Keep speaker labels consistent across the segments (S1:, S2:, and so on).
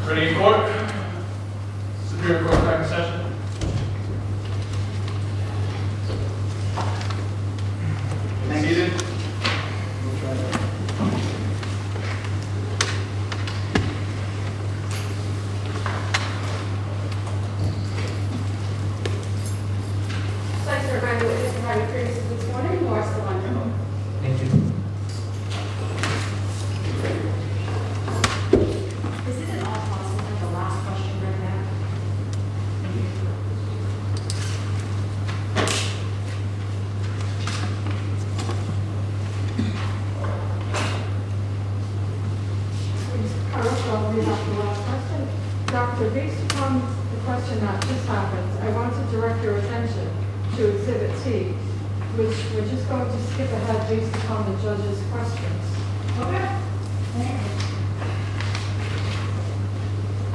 S1: Ready in court? Superior Court back in session. Seated.
S2: Thanks for reminding witness to have previously this morning. You are still under.
S3: Thank you.
S2: Is it at all possible that the last question read back?
S4: I'll read off the last question. Doctor, based upon the question that just happened, I want to direct your attention to Exhibit T, which we're just going to skip ahead based upon the judge's questions.
S2: Okay.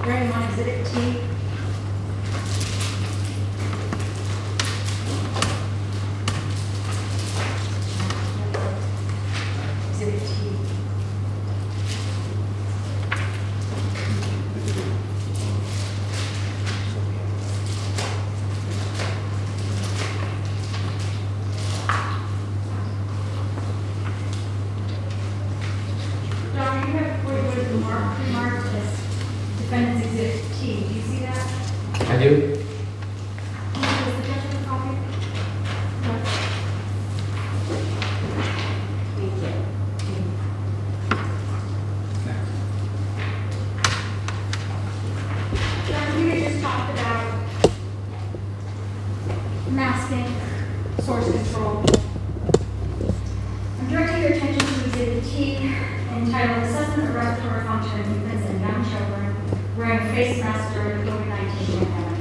S2: Hearing on Exhibit T. Exhibit T. Doctor, you have before you what is remarked as defendant's Exhibit T. Do you see that?
S3: I do.
S2: Does the judge have a copy? Thank you. Doctor, you had just talked about masking, source control. I'm directing your attention to Exhibit T, entitled Assessment of Respiratory Function in Infants and Young Children Wearing Face Masks During the COVID-19 Pandemic.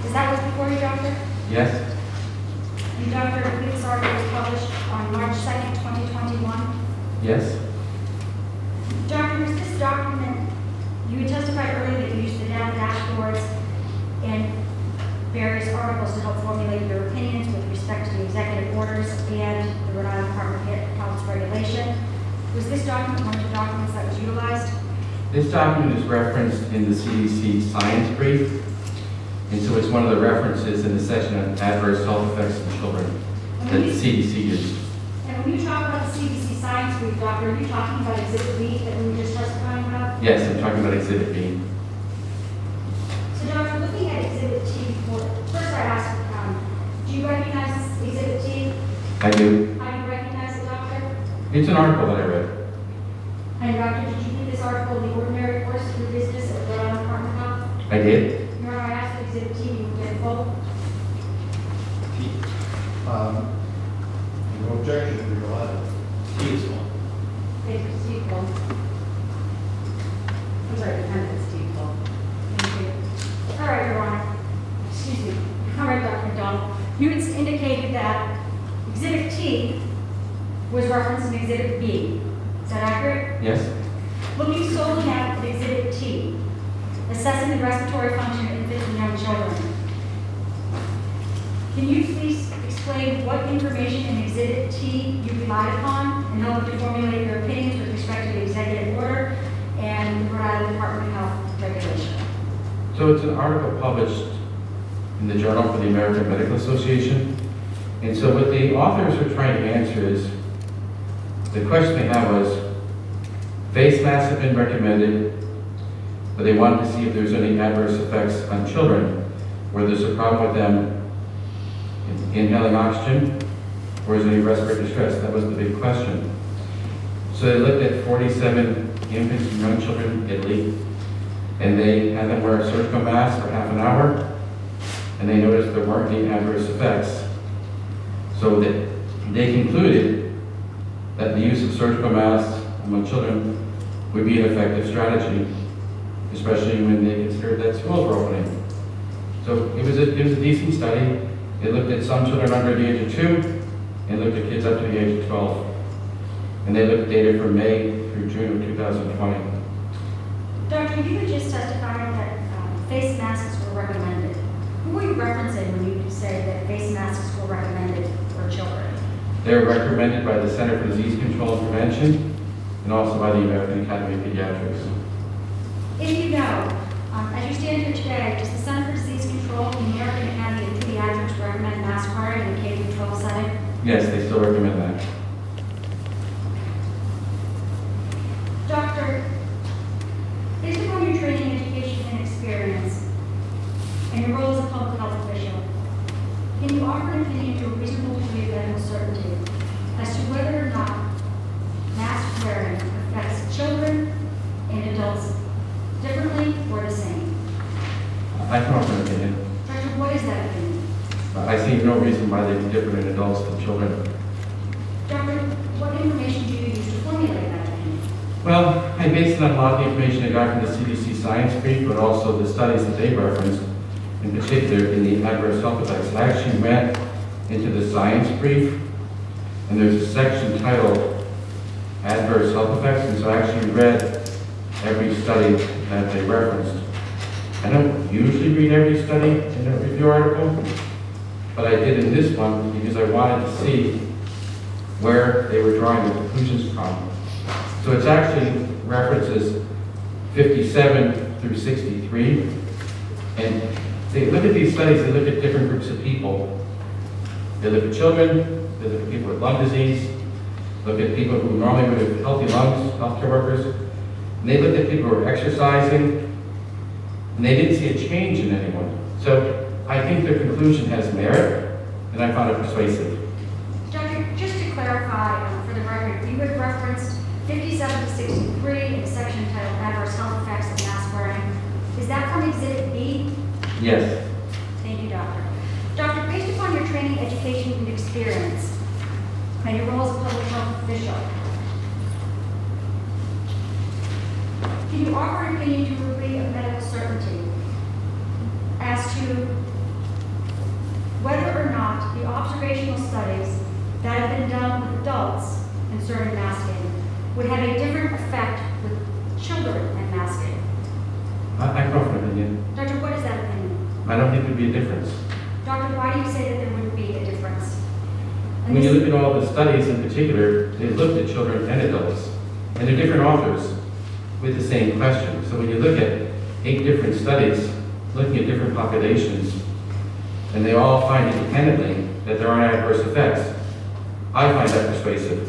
S2: Is that what's before you, Doctor?
S3: Yes.
S2: And Doctor, I believe this article was published on March 2nd, 2021.
S3: Yes.
S2: Doctor, is this document, you had testified earlier that you used the data dashboards and various articles to help formulate your opinions with respect to the executive orders and the Rhode Island Department of Health's regulation. Was this document one of the documents that was utilized?
S3: This document is referenced in the CDC science brief, and so it's one of the references in the section of adverse health effects in children that the CDC used.
S2: And when you talk about the CDC science brief, Doctor, are you talking about Exhibit B that we were just testifying about?
S3: Yes, I'm talking about Exhibit B.
S2: So, Doctor, looking at Exhibit T, first I asked, do you recognize this Exhibit T?
S3: I do.
S2: How do you recognize it, Doctor?
S3: It's an article that I read.
S2: And Doctor, did you read this article in the ordinary course of your business at the Rhode Island Department of Health?
S3: I did.
S2: Your Honor, I asked for Exhibit T, you get it full?
S5: No objection to your letter. T is one.
S2: Thank you, Steve Full. I'm sorry, defendant Steve Full. Thank you. All right, Your Honor. Excuse me. All right, Dr. McDonald. You indicated that Exhibit T was referenced in Exhibit B. Is that accurate?
S3: Yes.
S2: Looking solely at Exhibit T, assessing the respiratory function of infants and young children. Can you please explain what information in Exhibit T you relied upon and help you formulate your opinions with respect to the executive order and the Rhode Island Department of Health regulation?
S3: So it's an article published in the Journal for the American Medical Association. And so what the authors were trying to answer is, the question they had was, face masks have been recommended, but they wanted to see if there's any adverse effects on children, where there's a problem with them inhaling oxygen, or is there any respiratory distress? That was the big question. So they looked at 47 infants and young children in Italy, and they had them wear a surgical mask for half an hour, and they noticed there weren't any adverse effects. So that they concluded that the use of surgical masks among children would be an effective strategy, especially when they considered that schools were opening. So it was a decent study. It looked at some children under the age of 2, and looked at kids up to the age of 12. And they looked at data from May through June of 2020.
S2: Doctor, you had just testified that face masks were recommended. Who were you referencing when you say that face masks were recommended for children?
S3: They are recommended by the Center for Disease Control and Prevention, and also by the American Academy of Pediatrics.
S2: If you know, as you stand here today, does the Center for Disease Control and the American Academy of Pediatrics recommend mask wearing in the K-12 setting?
S3: Yes, they still recommend that.
S2: Doctor, based upon your training, education, and experience, and your role as a public health official, can you offer an opinion to a reasonable degree of medical certainty as to whether or not mask wearing affects children and adults differently or the same?
S3: I can offer an opinion.
S2: Doctor, what is that opinion?
S3: I see no reason why they'd be different in adults than children.
S2: Doctor, what information do you use to formulate that opinion?
S3: Well, I based it on a lot of the information I got from the CDC science brief, but also the studies that they referenced, in particular in the adverse health effects. I actually went into the science brief, and there's a section titled Adverse Health Effects, and so I actually read every study that they referenced. I don't usually read every study in a review article, but I did in this one because I wanted to see where they were drawing the conclusions from. So it's actually references 57 through 63, and they look at these studies, they look at different groups of people. They look at children, they look at people with lung disease, look at people who normally would have healthy lungs, healthcare workers, and they looked at people who were exercising, and they didn't see a change in anyone. So I think their conclusion has merit, and I found it persuasive.
S2: Doctor, just to clarify, for the record, you had referenced 57 to 63 in a section titled Adverse Health Effects of Mask Wearing. Is that from Exhibit B?
S3: Yes.
S2: Thank you, Doctor. Doctor, based upon your training, education, and experience, and your role as a public health official, can you offer an opinion to a degree of medical certainty as to whether or not the observational studies that have been done with adults concerning masking would have a different effect with children and masking?
S3: I can offer an opinion.
S2: Doctor, what is that opinion?
S3: I don't think there'd be a difference.
S2: Doctor, why do you say that there wouldn't be a difference? And
S3: When you
S2: this-
S3: look at all the studies in particular, they looked at children and adults, and they're different authors with the same question. So when you look at 8 different studies, looking at different populations, and they all find independently that there aren't adverse effects, I find that persuasive.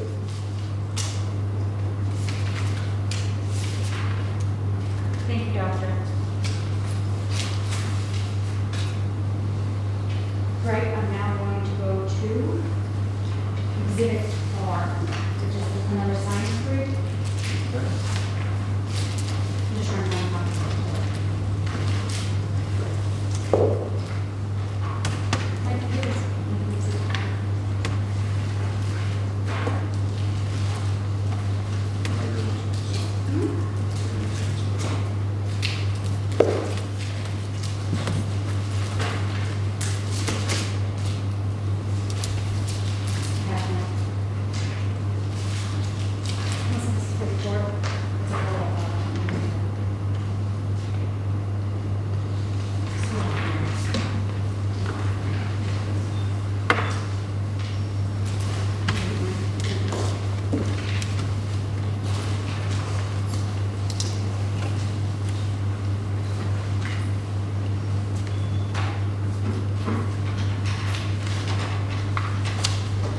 S2: Thank you, Doctor. Right, I'm now going to go to Exhibit R, which is another science group. I'm just trying to find a copy. My computer's-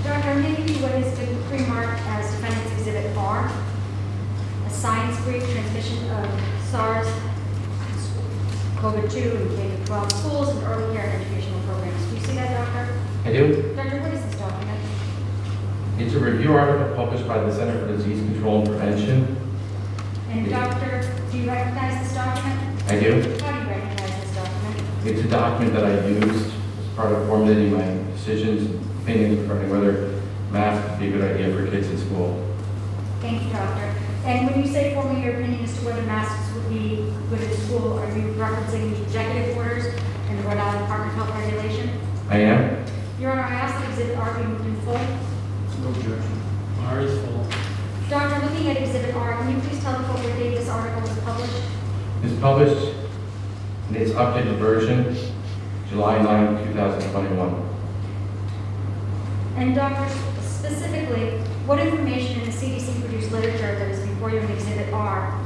S2: Doctor, I'm giving you what has been pre-marked as Defendant's Exhibit R, a science brief transmission of SARS-CoV-2 in K-12 schools and early care and educational programs. Do you see that, Doctor?
S3: I do.
S2: Doctor, what is this document?
S3: It's a review article published by the Center for Disease Control and Prevention.
S2: And Doctor, do you recognize this document?
S3: I do.
S2: How do you recognize this document?
S3: It's a document that I used as part of formulating my decisions and opinions regarding whether masks would be a good idea for kids in school.
S2: Thank you, Doctor. And when you say forming your opinion as to whether masks would be good at school, are you referencing the executive orders and the the Rhode Island Department of Health Regulation.
S3: I am.
S2: Your Honor, I ask that Exhibit R be moved in full.
S5: No objection. R is full.
S2: Doctor, looking at Exhibit R, can you please tell the court what date this article was published?
S3: It's published in its updated version, July 9, 2021.
S2: And doctor, specifically, what information in the CDC-produced literature that is before you in Exhibit R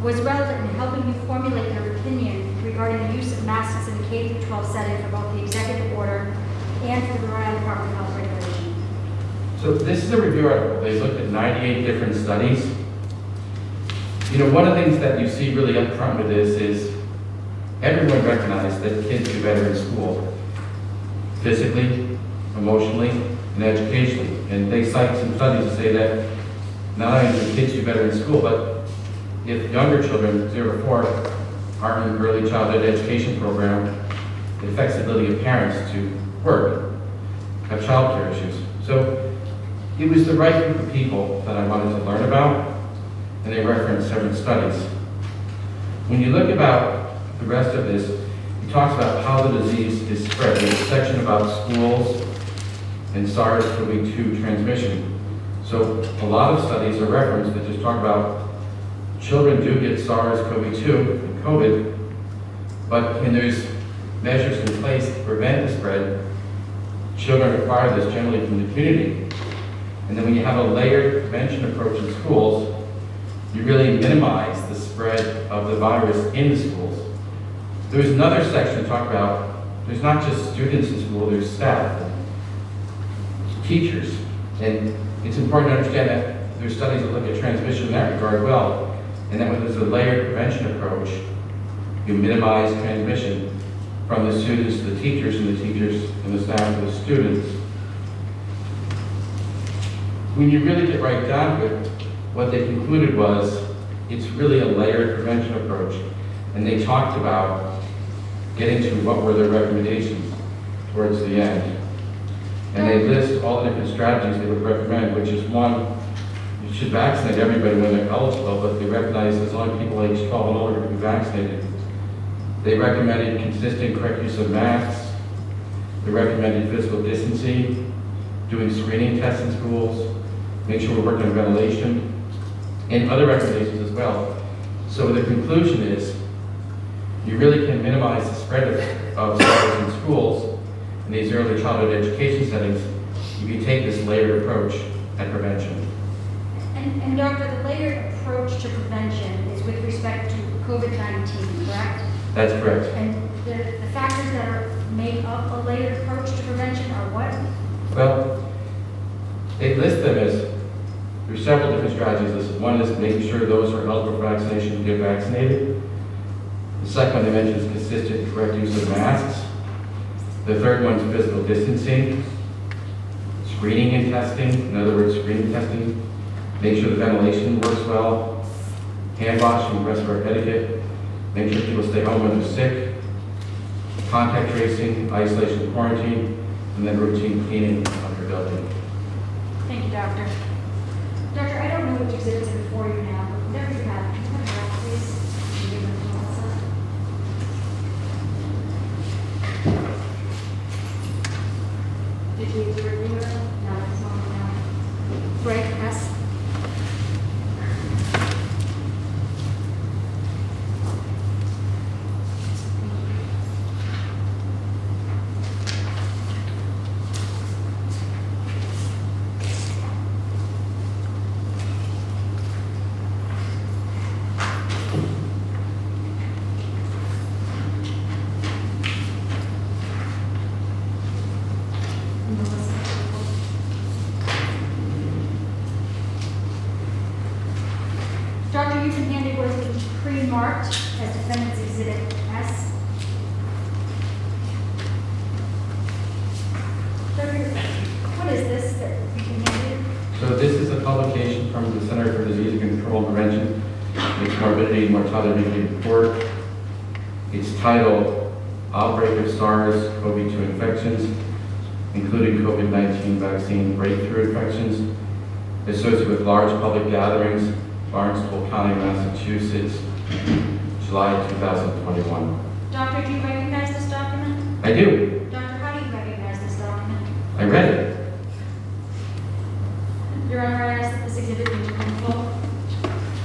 S2: was relevant in helping you formulate your opinion regarding the use of masks in the K-12 setting for both the executive order and for the Rhode Island Department of Health Regulation?
S3: So this is a review article. They looked at 98 different studies. You know, one of the things that you see really up front with this is everyone recognized that kids do better in school, physically, emotionally, and educationally. And they cite some studies to say that not only do kids do better in school, but if younger children, 0 to 4, are in an early childhood education program, it affects the ability of parents to work, have child care issues. So it was the right group of people that I wanted to learn about, and they referenced several studies. When you look about the rest of this, it talks about how the disease is spread. There's a section about schools and SARS-CoV-2 transmission. So a lot of studies are referenced that just talk about children do get SARS-CoV-2 and COVID, but when there's measures in place to prevent the spread, children acquire this generally from the community. And then when you have a layered prevention approach in schools, you really minimize the spread of the virus in the schools. There's another section to talk about, there's not just students in school, there's staff, teachers. And it's important to understand that there's studies that look at transmission in that regard well, and that when there's a layered prevention approach, you minimize transmission from the students to the teachers, and the teachers and the staff to the students. When you really get right down to it, what they concluded was it's really a layered prevention approach. And they talked about getting to what were their recommendations towards the end. And they list all the different strategies they would recommend, which is one, you should vaccinate everybody when they're eligible, but they recognize as long as people age 12 and older can be vaccinated. They recommended consistent correct use of masks. They recommended physical distancing, doing screening tests in schools, make sure we're working on ventilation, and other recommendations as well. So the conclusion is, you really can minimize the spread of SARS in schools in these early childhood education settings if you take this layered approach at prevention.
S2: And doctor, the layered approach to prevention is with respect to COVID-19, correct?
S3: That's correct.
S2: And the factors that are make up a layered approach to prevention are what?
S3: Well, they list them as, there's several different strategies listed. One is making sure those who are eligible for vaccination get vaccinated. The second one they mentioned is consistent and correct use of masks. The third one is physical distancing, screening and testing, in other words, screening testing, make sure the ventilation works well, hand washing, respiratory etiquette, make sure people stay home when they're sick, contact tracing, isolation, quarantine, and then routine cleaning of your building.
S2: Thank you, doctor. Doctor, I don't know which exhibits are before you now, but whatever you have, can you have that, please? And give them to Melissa. Did you need to review it? No, it's not now. Greg, yes? Doctor, you've been handed what is pre-marked as Defendant's Exhibit S. Doctor, what is this that you've been handed?
S3: So this is a publication from the Center for Disease Control and Prevention. It's Morbidity and Mortality Report. It's titled Outbreak of SARS-CoV-2 Infections, including COVID-19 vaccine breakthrough infections, associated with large public gatherings, Barnstable County, Massachusetts, July 2021.
S2: Doctor, do you recognize this document?
S3: I do.
S2: Doctor, how do you recognize this document?
S3: I read it.
S2: Your Honor, I ask that this exhibit be taken in full.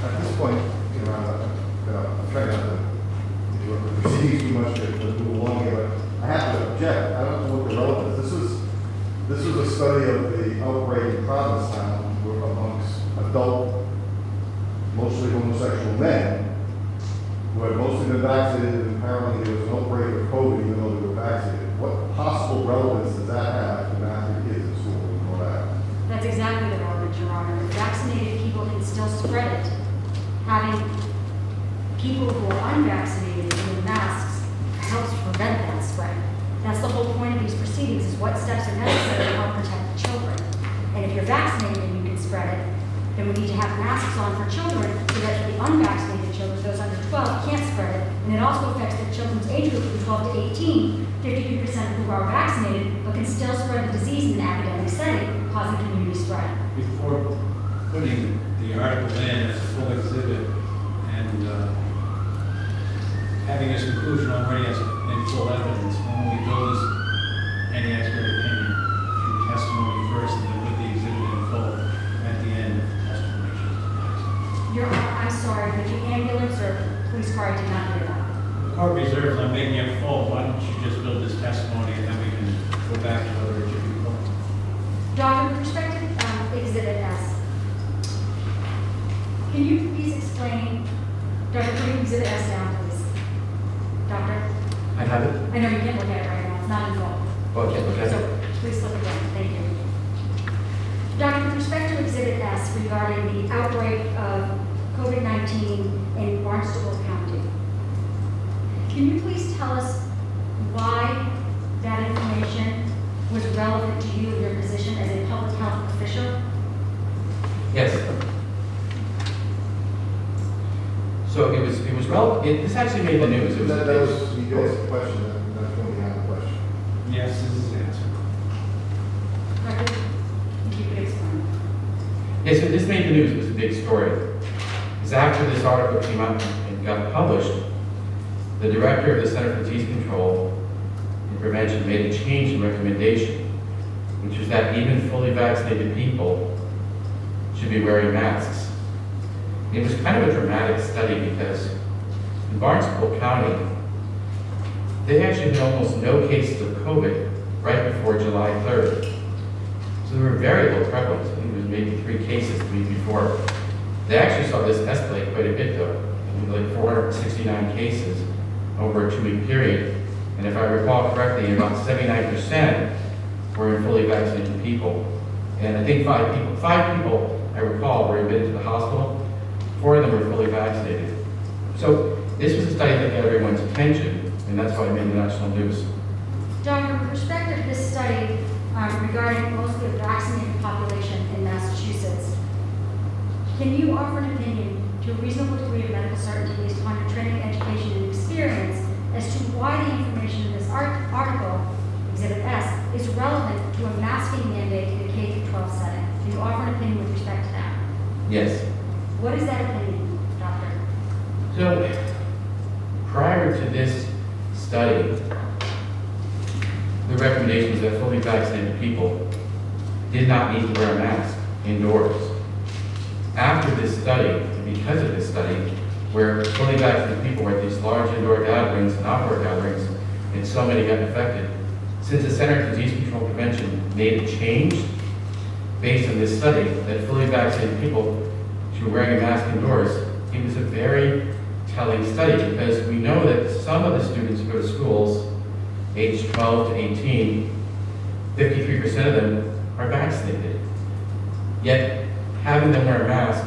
S6: At this point, you know, I'm trying not to proceed too much to move along here, but I have to object. I don't know what the relevance is. This was a study of the outbreak in Provincetown amongst adult, mostly homosexual men who had mostly been vaccinated, and apparently there was an outbreak of COVID even though they were vaccinated. What possible relevance does that have to mask kids in school and all that?
S2: That's exactly the relevance, Your Honor. If vaccinated people can still spread it, having people who are unvaccinated wearing masks helps prevent that spread. That's the whole point of these proceedings, is what steps are necessary to help protect the children. And if you're vaccinated and you can spread it, then we need to have masks on for children so that the unvaccinated children, those under 12, can't spread it. And it also affects the children's age group from 12 to 18, 53% who are vaccinated, but can still spread the disease in an academic setting, causing community spread.
S5: Before putting the article in as a full exhibit and having his conclusion already as in full evidence, when we build this, any expert opinion, in testimony first, and then with the exhibit in full at the end of the testimony.
S2: Your Honor, I'm sorry, but the ambulance or police car did not hear that.
S5: The court reserves, I'm making it full. Why don't you just build this testimony and then we can go back to whether it should be full.
S2: Doctor, with respect to Exhibit S, can you please explain, Doctor, put Exhibit S down, please. Doctor,
S3: I have it.
S2: I know you can't look at it right now, it's not in full.
S3: Okay, okay.
S2: So please look again, thank you. Doctor, with respect to Exhibit S regarding the outbreak of COVID-19 in Barnstable County, can you please tell us why that information was relevant to you in your position as a public health official?
S3: Yes. So it was relevant. This actually made the news. It was,
S6: That was, you asked a question, and that's when we had a question.
S5: Yes, this is the answer.
S2: Doctor, if you could explain.
S3: yes, so this made the news. It was a big story. Because after this article came out and got published, the director of the Center for Disease Control and Prevention made a change in recommendation, which was that even fully vaccinated people should be wearing masks. It was kind of a dramatic study because in Barnstable County, they actually had almost no cases of COVID right before July 3rd. So there were very low prevalence. I think there was maybe 3 cases the week before. They actually saw this escalate quite a bit though. I mean, like 469 cases over a 2-week period. And if I recall correctly, about 79% were in fully vaccinated people. And I think 5 people I recall were admitted to the hospital. 4 of them were fully vaccinated. So this was a study that got everyone's attention, and that's why it made the national news.
S2: Doctor, with respect to this study regarding mostly the vaccinated population in Massachusetts, can you offer an opinion to a reasonable degree of medical certainty based upon your training, education, and experience as to why the information in this article, Exhibit S, is relevant to a masking mandate in a K-12 setting? Can you offer an opinion with respect to that?
S3: Yes.
S2: What is that opinion, Doctor?
S3: So prior to this study, the recommendation was that fully vaccinated people did not need to wear a mask indoors. After this study, and because of this study, where fully vaccinated people were at these large indoor gatherings and outdoor gatherings, and so many got infected, since the Center for Disease Control and Prevention made a change based on this study that fully vaccinated people should be wearing a mask indoors, it was a very telling study because we know that some of the students who go to schools aged 12 to 18, 53% of them are vaccinated. Yet having them wear a mask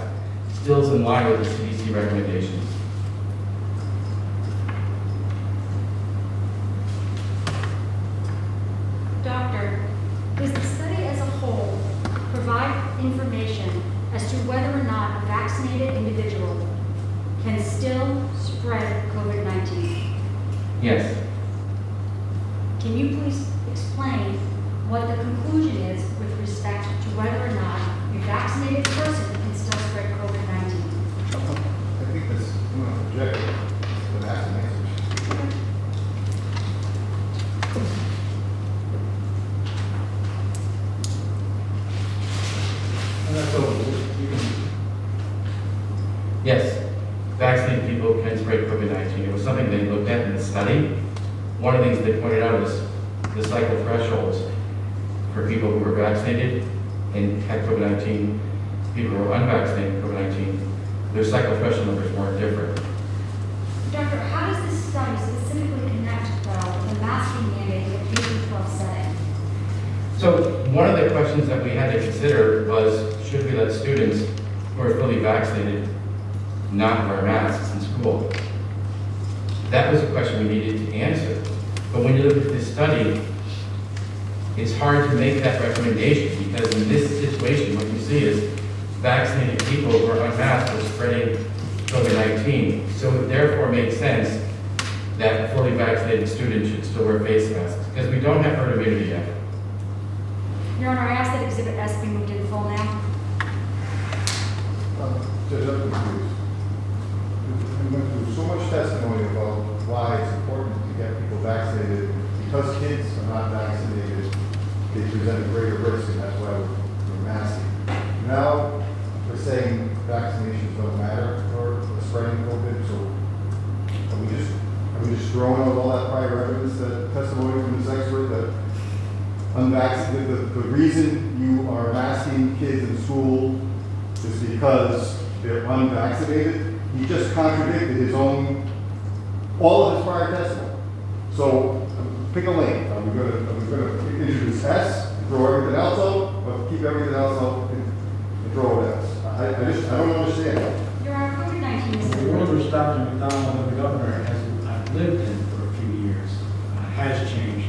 S3: still is in line with the CDC recommendations.
S2: Doctor, does the study as a whole provide information as to whether or not a vaccinated individual can still spread COVID-19?
S3: Yes.
S2: Can you please explain what the conclusion is with respect to whether or not a vaccinated person can still spread COVID-19?
S6: I think this, I'm going to object to the mask answers.
S3: study, one of the things they pointed out is the cycle thresholds for people who were vaccinated and had COVID-19, people who were unvaccinated with COVID-19, their cycle threshold numbers weren't different.
S2: Doctor, how does this study specifically connect with the masking mandate in the K-12 setting?
S3: So one of the questions that we had to consider was, should we let students who are fully vaccinated not wear masks in school? That was a question we needed to answer. But when you look at this study, it's hard to make that recommendation because in this situation, what you see is vaccinated people who are unmasked are spreading COVID-19. So it therefore makes sense that fully vaccinated students should still wear face masks because we don't have herd immunity yet.
S2: Your Honor, I ask that Exhibit S be moved in full now.
S6: Judge, I'm confused. We went through so much testimony about why it's important to get people vaccinated. Because kids are not vaccinated, they present a greater risk, and that's why we're masking. Now, we're saying vaccinations don't matter for the spreading COVID, so are we just throwing out all that prior evidence, that testimony from this expert, that unvaccinated, the reason you are masking kids in school is because they're unvaccinated? He just contradicted his own, all of his prior testimony. So pick a lane. Are we going to introduce S and throw everything else out, or keep everything else out and throw it S? I don't understand.
S2: Your Honor, COVID-19 is
S5: The world which Dr. McDonald and the governor has lived in for a few years has changed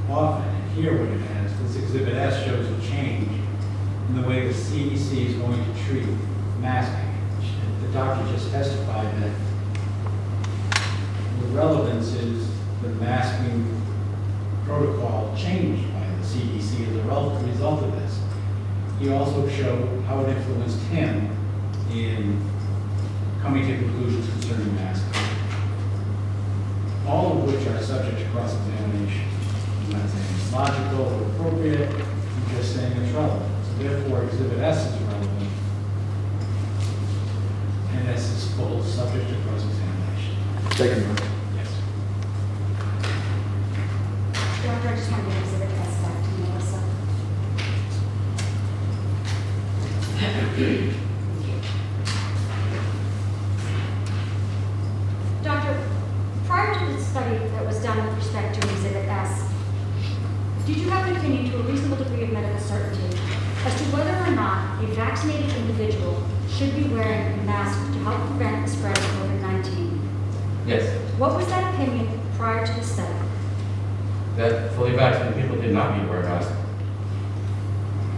S5: often. And here what it has, this Exhibit S shows a change in the way the CDC is going to treat masking. The doctor just testified that the relevance is the masking protocol changed by the CDC as a result of this. He also showed how it influenced him in coming to conclusions concerning masking, all of which are subject to cross-examination. I'm not saying it's logical or appropriate, I'm just saying it's relevant. So therefore, Exhibit S is relevant, and S is full, subject to cross-examination.
S6: Thank you.
S5: Yes.
S2: Doctor, I just want to give Exhibit S back to Melissa. Doctor, prior to the study that was done with respect to Exhibit S, did you have an opinion to a reasonable degree of medical certainty as to whether or not a vaccinated individual should be wearing a mask to help prevent the spread of COVID-19?
S3: Yes,
S2: What was that opinion prior to the study?
S3: that fully vaccinated people did not need to wear masks.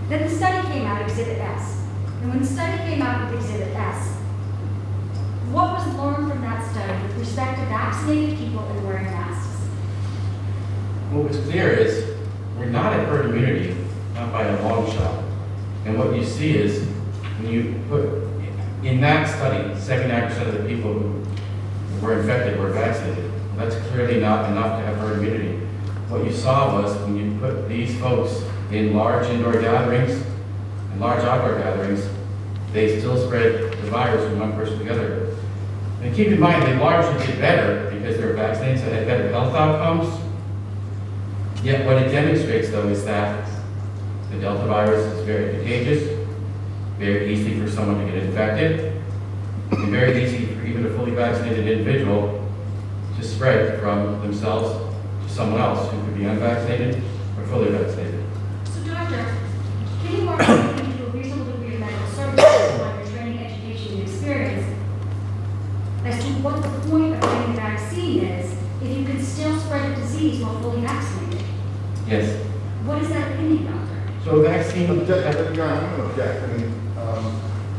S2: Then the study came out, Exhibit S. And when the study came out with Exhibit S, what was learned from that study with respect to vaccinated people and wearing masks?
S3: What was clear is we're not at herd immunity, not by a long shot. And what you see is when you put in that study, 79% of the people who were infected were vaccinated. That's clearly not enough to have herd immunity. What you saw was when you put these folks in large indoor gatherings and large outdoor gatherings, they still spread the virus from one person to the other. And keep in mind, they largely did better because they were vaccinated, so they had better health outcomes. Yet what it demonstrates, though, is that the Delta virus is very contagious, very easy for someone to get infected, and very easy for even a fully vaccinated individual to spread from themselves to someone else who could be unvaccinated or fully vaccinated.
S2: So, Doctor, can you walk me into a reasonable degree of medical certainty on your training, education, and experience as to what the point of getting the vaccine is if you can still spread the disease while fully vaccinated?
S3: Yes.
S2: What is that opinion, Doctor?
S3: So vaccine.
S6: Your Honor, I'm going to object. I mean,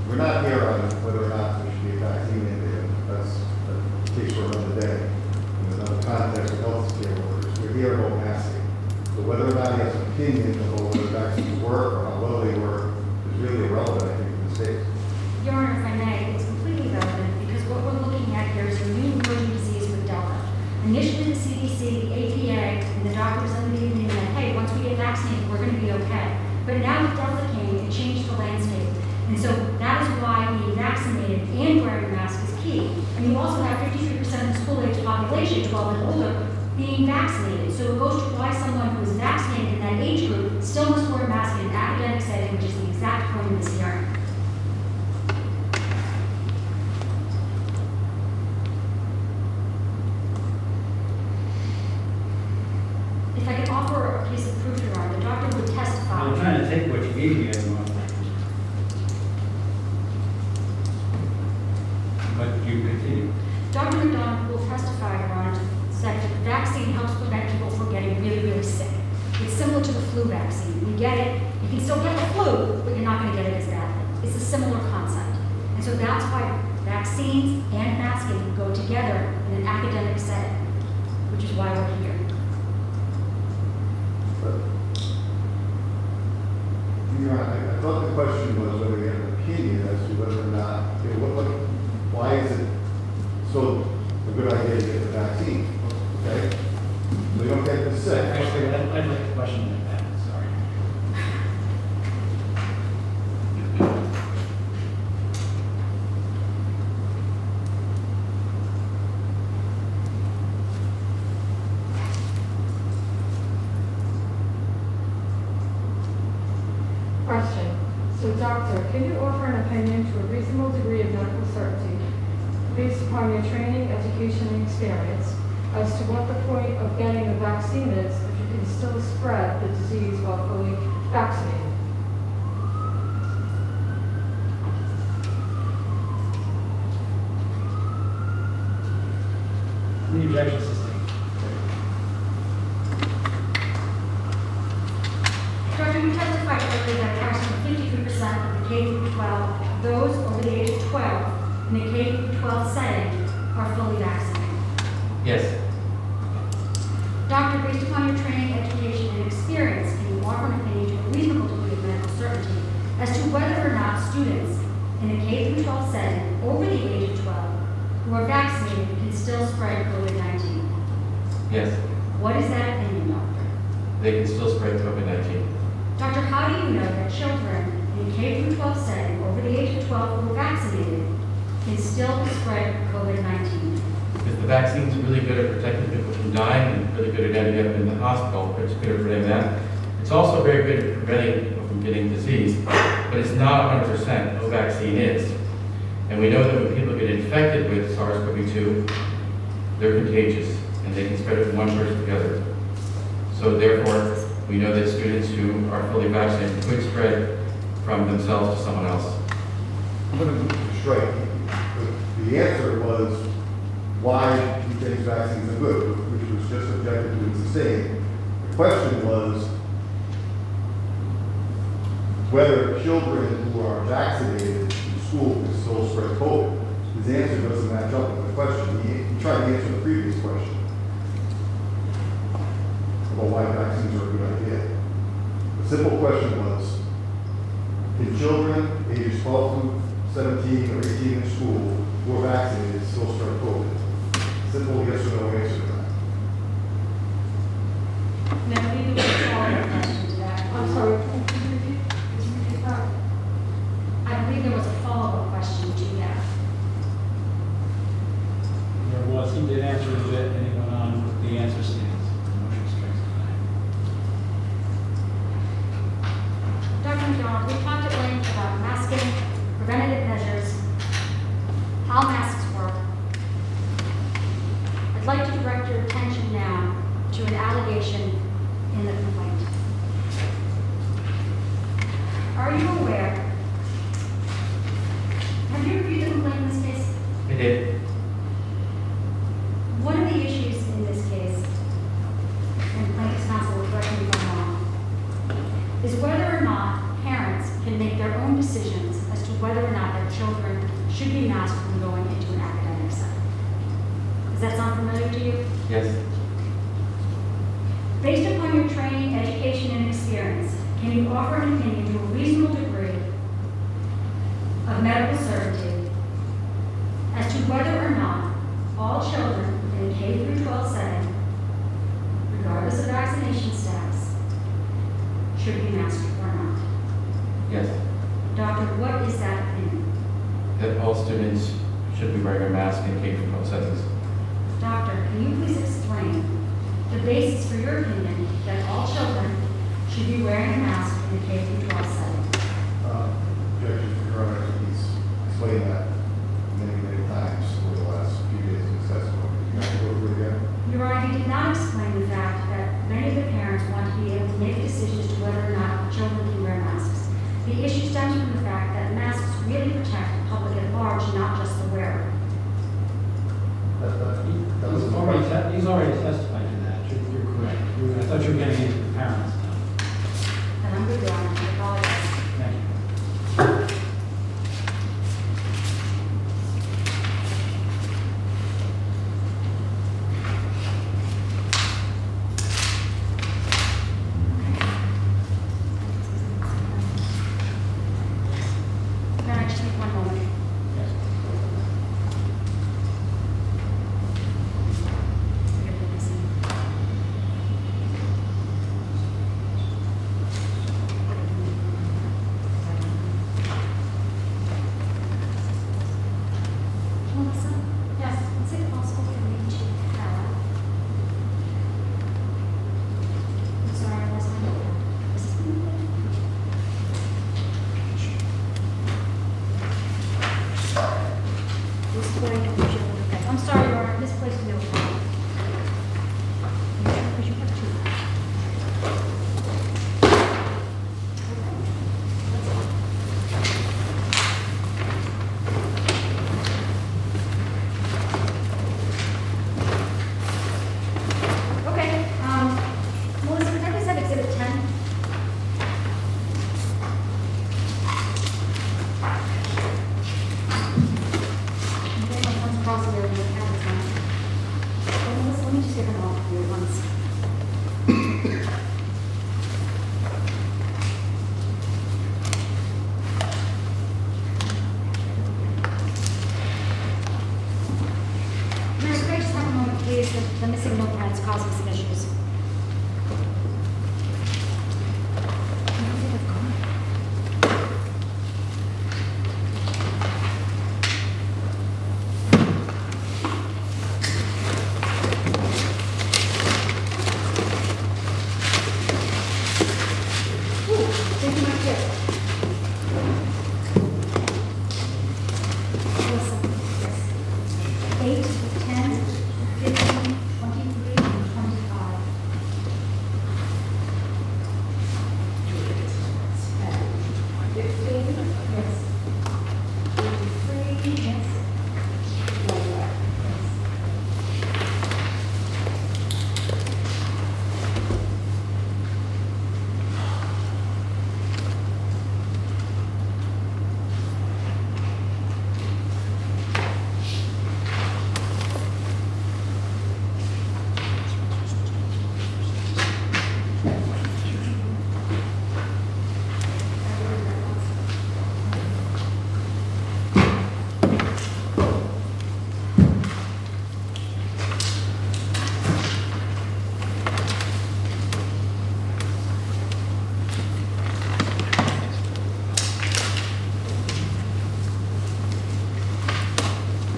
S6: we're not here on whether or not there should be a vaccine mandate. That's a case for another day. In another context of health care workers, we're here about masking. So whether or not he has an opinion about whether vaccines work or how well they work is really irrelevant, I think, in this case.
S2: Your Honor, if I may, it's completely relevant because what we're looking at here is a new emerging disease with Delta. Initially, the CDC, the APA, and the doctors under the opinion that, hey, once we get vaccinated, we're going to be okay. But now with Delta came, it changed the landscape. And so that is why being vaccinated and wearing masks is key. And you also have 53% of the school-age population, 12 and older, older being vaccinated. So it goes to why someone who is vaccinated in that age group still must wear a mask in an academic setting, which is the exact point of this hearing. If I could offer a piece of proof, Your Honor, the doctor would testify.
S5: I'm trying to take what you gave me, but you continue.
S2: Dr. McDonald will testify, Your Honor, that the vaccine helps prevent people from getting really, really sick. It's similar to the flu vaccine. You get it, you can still get the flu, but you're not going to get it as badly. It's a similar concept. And so that's why vaccines and masking go together in an academic setting, which is why we're here.
S6: I thought the question was whether we have an opinion as to whether or not, why is it so a good idea to get the vaccine? Okay? We don't get the sick.
S5: Actually, I'd like a question like that, sorry.
S4: Question. So, doctor, can you offer an opinion to a reasonable degree of medical certainty based upon your training, education, and experience as to what the point of getting a vaccine is if you can still spread the disease while fully vaccinated?
S5: The objection sustained.
S2: Doctor, you testified earlier that approximately 53% of the K through 12, those over the age of 12 in the K through 12 setting are fully vaccinated.
S3: Yes.
S2: Doctor, based upon your training, education, and experience, can you offer an opinion to a reasonable degree of medical certainty as to whether or not students in a K through 12 setting over the age of 12 who are vaccinated can still spread COVID-19?
S3: Yes.
S2: What is that opinion, doctor?
S3: They can still spread COVID-19.
S2: Doctor, how do you know that children in a K through 12 setting over the age of 12 who are vaccinated can still spread COVID-19?
S3: Because the vaccine's really good at protecting people from dying and really good at ending up in the hospital, it's good at preventing that. It's also very good at preventing people from getting disease, but it's not 100%. No vaccine is. And we know that when people get infected with SARS-CoV-2, they're contagious and they can spread it from one person to the other. So therefore, we know that students who are fully vaccinated could spread from themselves to someone else.
S6: I'm going to strike. The answer was why you think vaccines are good, which was just objective to and sustained. The question was whether children who are vaccinated in school can still spread COVID. His answer doesn't match up with the question. He tried to answer the previous question about why vaccines are a good idea. The simple question was, can children ages 12 to 17 or 18 in school who are vaccinated still spread COVID? Simple yes or no answer to that.
S2: Now, I believe there was a follow-up question to that.
S4: I'm sorry, could you repeat that?
S2: I believe there was a follow-up question to that.
S5: There was, he did answer a bit, and he went on with the answer stands. Motion strikes denied.
S2: Dr. McDonald, we talked at length about masking, preventative measures, how masks work. I'd like to direct your attention now to an allegation in the complaint. Are you aware? Have you reviewed the complaint in this case?
S3: I did.
S2: One of the issues in this case, and plaintiff's counsel will correct me if I'm wrong, is whether or not parents can make their own decisions as to whether or not their children should be masked when going into an academic setting. Does that sound familiar to you?
S3: Yes.
S2: Based upon your training, education, and experience, can you offer an opinion to a reasonable degree of medical certainty as to whether or not all children in a K through 12 setting, regardless of vaccination status, should be masked or not?
S3: Yes.
S2: Doctor, what is that opinion?
S3: That all students should be wearing a mask in K-12 settings.
S2: Doctor, can you please explain the basis for your opinion that all children should be wearing a mask in the K through 12 setting?
S6: Objection to your honor, he's explained that many times over the last few days in his testimony. You have to go over it again?
S2: Your Honor, he did not explain the fact that many of the parents want to be able to make decisions to whether or not children can wear masks. The issue stems from the fact that masks really protect the public at large, not just the wearer.
S6: That was the question.
S5: He's already testified to that. You're correct. I thought you were getting into the parents now.
S2: And I'm with you, Your Honor. I apologize.
S5: Thank you.
S2: Your Honor, just need one moment.
S5: Yes.
S2: Melissa? Yes. Is it possible for me to Carol? I'm sorry, I wasn't. Is this me? I'm sorry, Your Honor, misplaced note. Because you have two. Okay, Melissa, can I please have exhibit 10? Okay, my phone's crossing there, we have this one. Okay, Melissa, let me just get them all for you at once. Mayor, could I just have a moment, please? The missing notepad is causing some issues. Ooh, thank you, my kid. Listen, yes. 8, 10, 15, 23, and 25. 15, yes. 23, yes. Yes.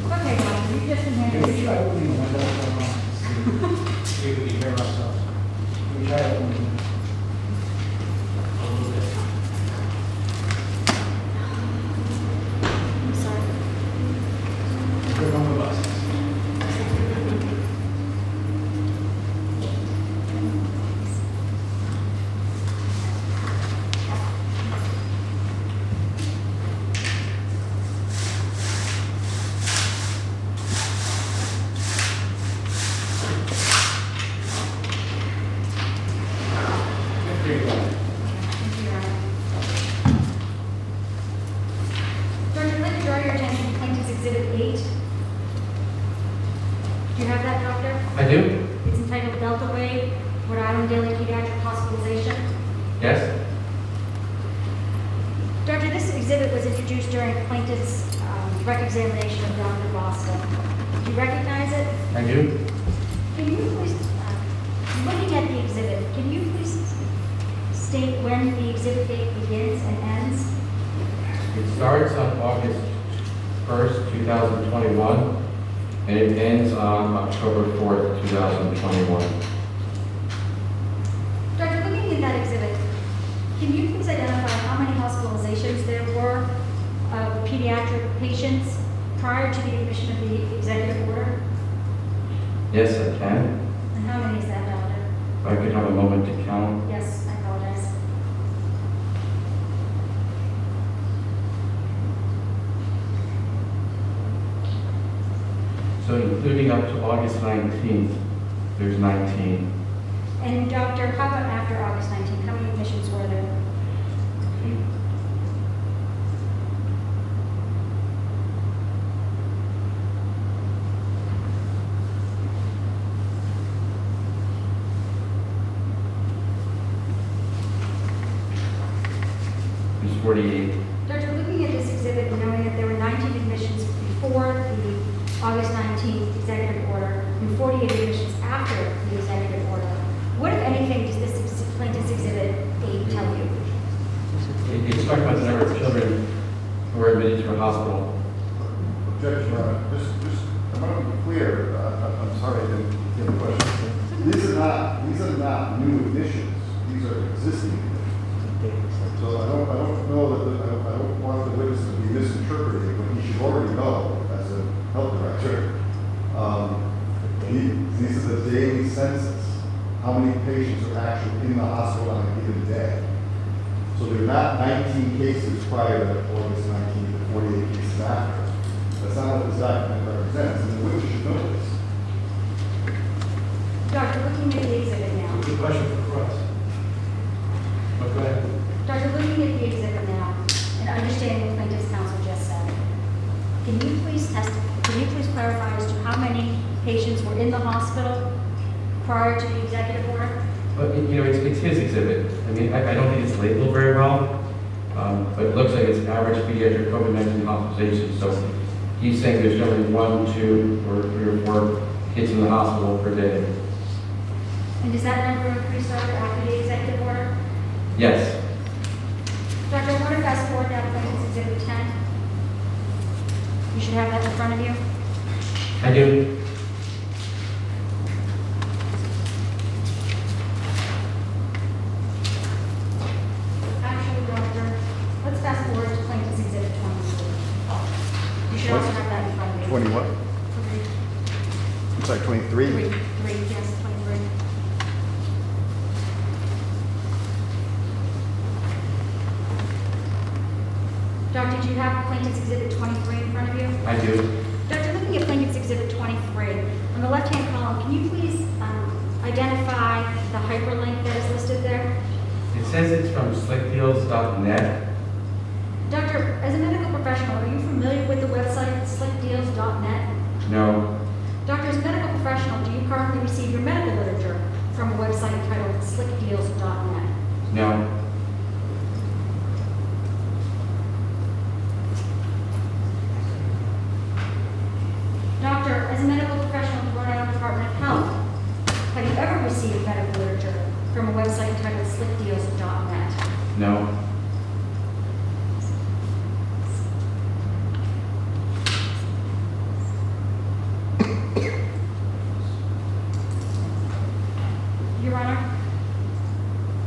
S2: Okay, guys, you just
S5: Can
S2: inherited.
S5: we try opening the window for a moment? See if we can hear ourselves. Can we try opening the window? A little bit.
S2: I'm sorry.
S5: We're on the bus. There you go.
S2: Thank you, Your Honor. Doctor, I'd like to draw your attention to Plaintiff's Exhibit 8. Do you have that, Doctor?
S3: I do?
S2: It's entitled Delta Wave, Rhode Island Daily Pediatric Hospitalization.
S3: Yes?
S2: Doctor, this exhibit was introduced during plaintiff's direct examination of Dr. Boston. Do you recognize it?
S3: I do?
S2: Can you please, looking at the exhibit, can you please state when the exhibit date begins and ends?
S3: It starts on August 1st, 2021, and it ends on October 4th, 2021.
S2: Doctor, looking at that exhibit, can you please identify how many hospitalizations there were of pediatric patients prior to the emission of the executive order?
S3: Yes, I can.
S2: And how many is that, Doctor?
S3: If I could have a moment to count.
S2: Yes, I apologize.
S3: So including up to August 19th, there's 19.
S2: And Doctor, how about after August 19th? How many admissions were there?
S3: Okay. There's 48.
S2: Doctor, looking at this exhibit and knowing that there were 19 admissions before the August 19th executive order and 48 admissions after the executive order, what, if anything, does this plaintiff's exhibit 8 tell you?
S3: It's talking about the number of children who were admitted to a hospital.
S6: Objection, Your Honor. Just, I want to be clear, I'm sorry I didn't get the question. These are not new admissions, these are existing admissions. So I don't know that, I don't want the witness to be misinterpreted when he should already know as a health director. These are the daily census. How many patients are actually in the hospital on a given day? So they're not 19 cases prior to August 19th and 48 cases after. That's not what this document represents, and the witness should know this.
S2: Doctor, looking at the exhibit now.
S1: Good question for Cross. Oh, go ahead.
S2: Doctor, looking at the exhibit now and understanding what plaintiff's counsel just said, can you please clarify as to how many patients were in the hospital prior to the executive order?
S3: But, you know, it's his exhibit. I mean, I don't think it's labeled very well, but it looks like it's average pediatric COVID-19 hospitalization. So he's saying there's generally 1, 2, or 3 or 4 kids in the hospital per day.
S2: And does that number increase, Doctor, after the executive order?
S3: Yes.
S2: Doctor, I want to fast forward now to plaintiff's exhibit 10. You should have that in front of you.
S3: I do.
S2: Actually, Doctor, let's fast forward to plaintiff's exhibit 23. You should also have that in front of you.
S6: 20 what? I'm sorry, 23?
S2: Three, yes, 23. Doctor, do you have plaintiff's exhibit 23 in front of you?
S3: I do.
S2: Doctor, looking at plaintiff's exhibit 23, on the left-hand column, can you please identify the hyperlink that is listed there?
S3: It says it's from slickdeals.net.
S2: Doctor, as a medical professional, are you familiar with the website slickdeals.net?
S3: No.
S2: Doctor, as a medical professional, do you currently receive your medical literature from a website titled slickdeals.net?
S3: No.
S2: Doctor, as a medical professional in the Rhode Island Department of Health, have you ever received medical literature from a website titled slickdeals.net?
S3: No.
S2: Your Honor,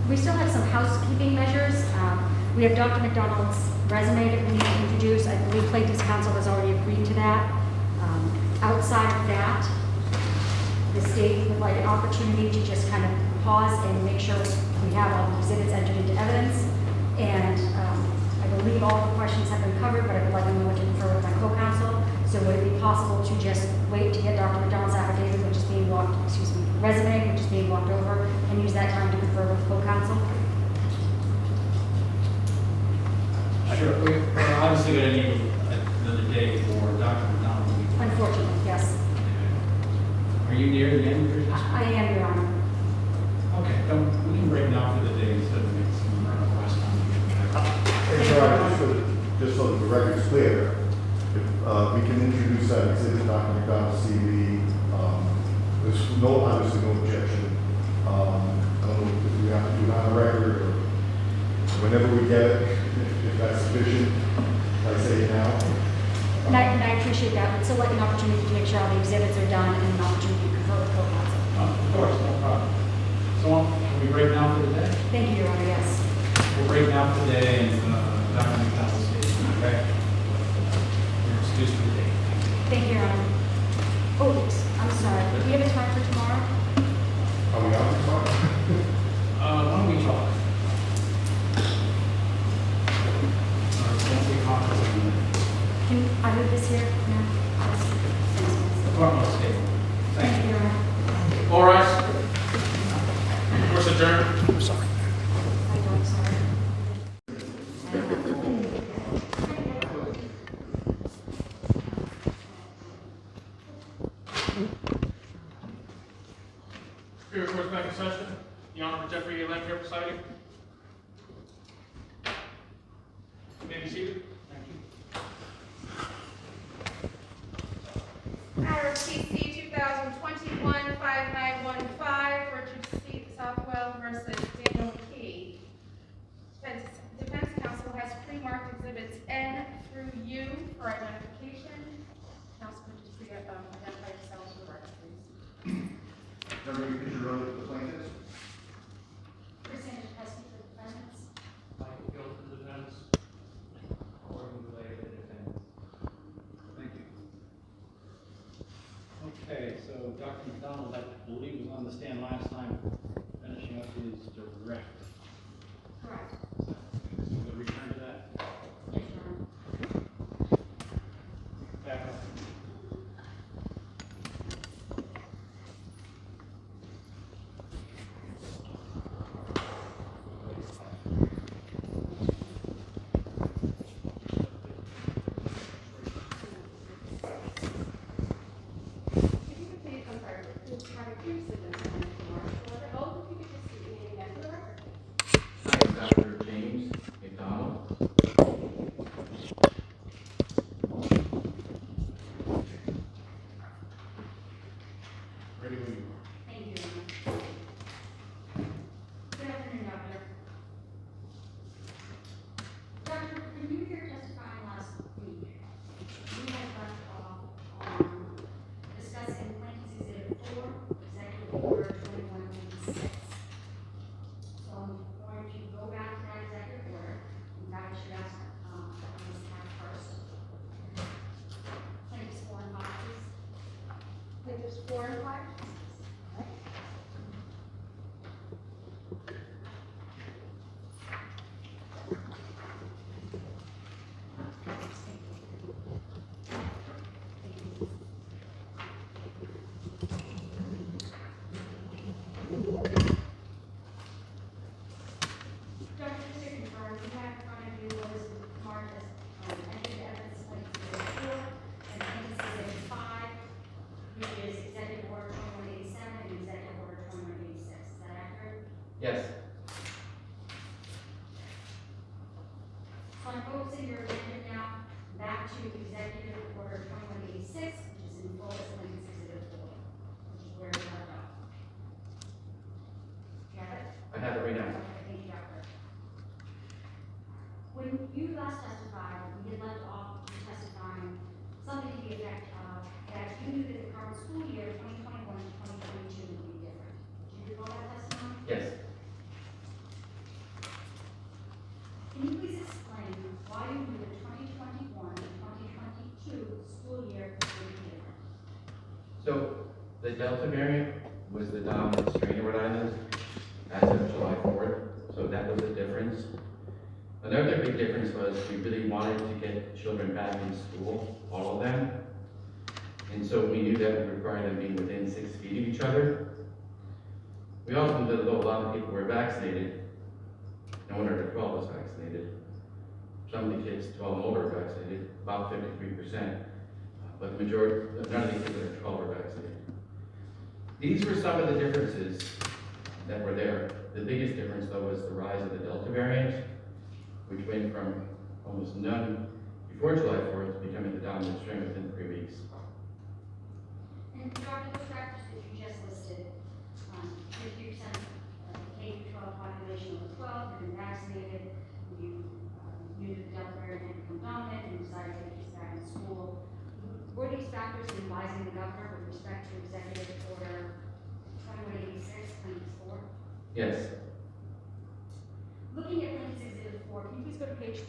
S2: we still have some housekeeping measures. We have Dr. McDonald's resume that we need to introduce. I believe plaintiff's counsel has already agreed to that. Outside of that, the state would like an opportunity to just kind of pause and make sure we have all the exhibits entered into evidence. And I believe all the questions have been covered, but I would like a moment to confer with my co-counsel. So would it be possible to just wait to get Dr. McDonald's affidavit, which is being walked, resume, which is being walked over, and use that time to confer with co-counsel?
S5: Sure, we're obviously going to need another day for Dr. McDonald.
S2: Unfortunately, yes.
S5: Are you near the end of your testimony?
S2: I am, Your Honor.
S5: Okay, we can break now for the day instead of make some request on
S6: Hey, Your Honor, just so that the record's clear, if we can introduce that exhibit, Dr. McDonald's CV. There's obviously no objection. I don't know if we have to do it on the record or whenever we get it, if that's sufficient, I say it now.
S2: And I appreciate that. It's still like an opportunity to make sure all the exhibits are done and an opportunity to confer with co-counsel.
S5: Of course, no problem. So, can we break now for the day?
S2: Thank you, Your Honor, yes.
S5: We'll break now for the day and Dr. McDonald's station, okay? You're excused for the day.
S2: Thank you, Your Honor. Oh, I'm sorry. Do we have a time for tomorrow?
S6: Are we on tomorrow?
S5: Why don't we talk? Don't we conference?
S2: Can I move this here? No? Thanks.
S5: Department of State.
S2: Thank you, Your Honor.
S1: All rise. Course adjourned. I'm sorry.
S2: I don't, sorry.
S1: Superior Court's back in session. The Honorable Jeffrey LeBlanc here presiding. You may be seated. Thank you.
S7: Matter of PC-2021-05915, Richard C. Southwell versus Daniel McKee. Defense counsel has pre-marked exhibits N through U for identification. Counsel, could you please identify yourselves for the record, please?
S6: Remember, you could run with the plaintiffs?
S2: Percentage testing for defendants.
S1: Michael Gill for the defense.
S5: Thank you. Okay, so Dr. McDonald, I believe, was on the stand last time, finishing up his direct.
S2: Correct.
S5: We'll return to that.
S2: Yes, Your Honor.
S5: Back up.
S7: If you could please, I'm sorry, please try to use the defendant for both of you could just state your name again for the record.
S3: I am Dr. James McDonald.
S5: Ready when you are.
S2: Thank you, Your Honor. Good afternoon, Doctor. Doctor, when you were here testifying last week, you had left off on discussing Plaintiff's Exhibit 4, Executive Order 2186. So I'm going to go back to that executive order. In fact, I should ask Ms. Cat first. Plaintiffs 4 and 5, please.
S7: Plaintiffs 4 and 5.
S2: Dr. Just to confirm, you have in front of you what is marked as entered evidence Plaintiff's Exhibit 4 and Plaintiff's Exhibit 5, which is Executive Order 2187 and Executive Order 2186. Is that accurate?
S3: Yes.
S2: So I'm focusing your attention now back to Executive Order 2186, which is in full as Plaintiff's Exhibit 4, which is where we left off. You have it?
S3: I have it right now.
S2: Okay, thank you, Doctor. When you last testified, we had left off testifying something to the effect of that you knew that the current school year, 2021 to 2022, would be different. Do you recall that testimony?
S3: Yes.
S2: Can you please explain why you knew the 2021 to 2022 school year would be different?
S3: So the Delta variant was the dominant strain in Rhode Island as of July 4th. So that was the difference. Another big difference was we really wanted to get children back in school, all of them. And so we knew that would require them being within 6 feet of each other. We also knew that although a lot of people were vaccinated, no one under 12 was vaccinated. Some of the kids, 12 and older, were vaccinated, about 53%. But the majority, none of the kids under 12 were vaccinated. These were some of the differences that were there. The biggest difference, though, was the rise of the Delta variant, which went from almost none before July 4th to becoming the dominant strain within 3 weeks.
S2: And Dr., the factors that you just listed, 50% of the K-12 population over 12 have been vaccinated. You knew that the Delta variant had become dominant and decided to get kids back in school. factors in advising the governor with respect to Executive Order 2186-4?
S3: Yes.
S2: Looking at Plaintiff's Exhibit 4, can you please go to page 3?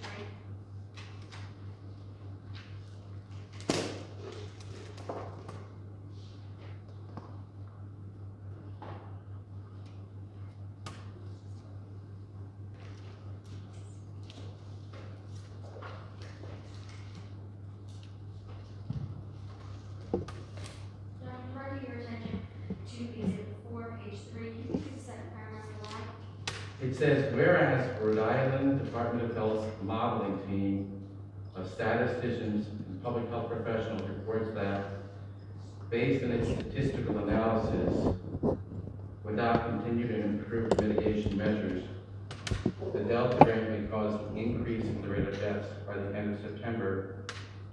S2: Direct your attention to Exhibit 4, page 3. Can you please read the second paragraph of the line?
S3: It says, whereas Rhode Island Department of Health's modeling team of statisticians and public health professionals reports that, based on its statistical analysis, without continued and improved mitigation measures, the Delta variant may cause an increase in the rate of deaths by the end of September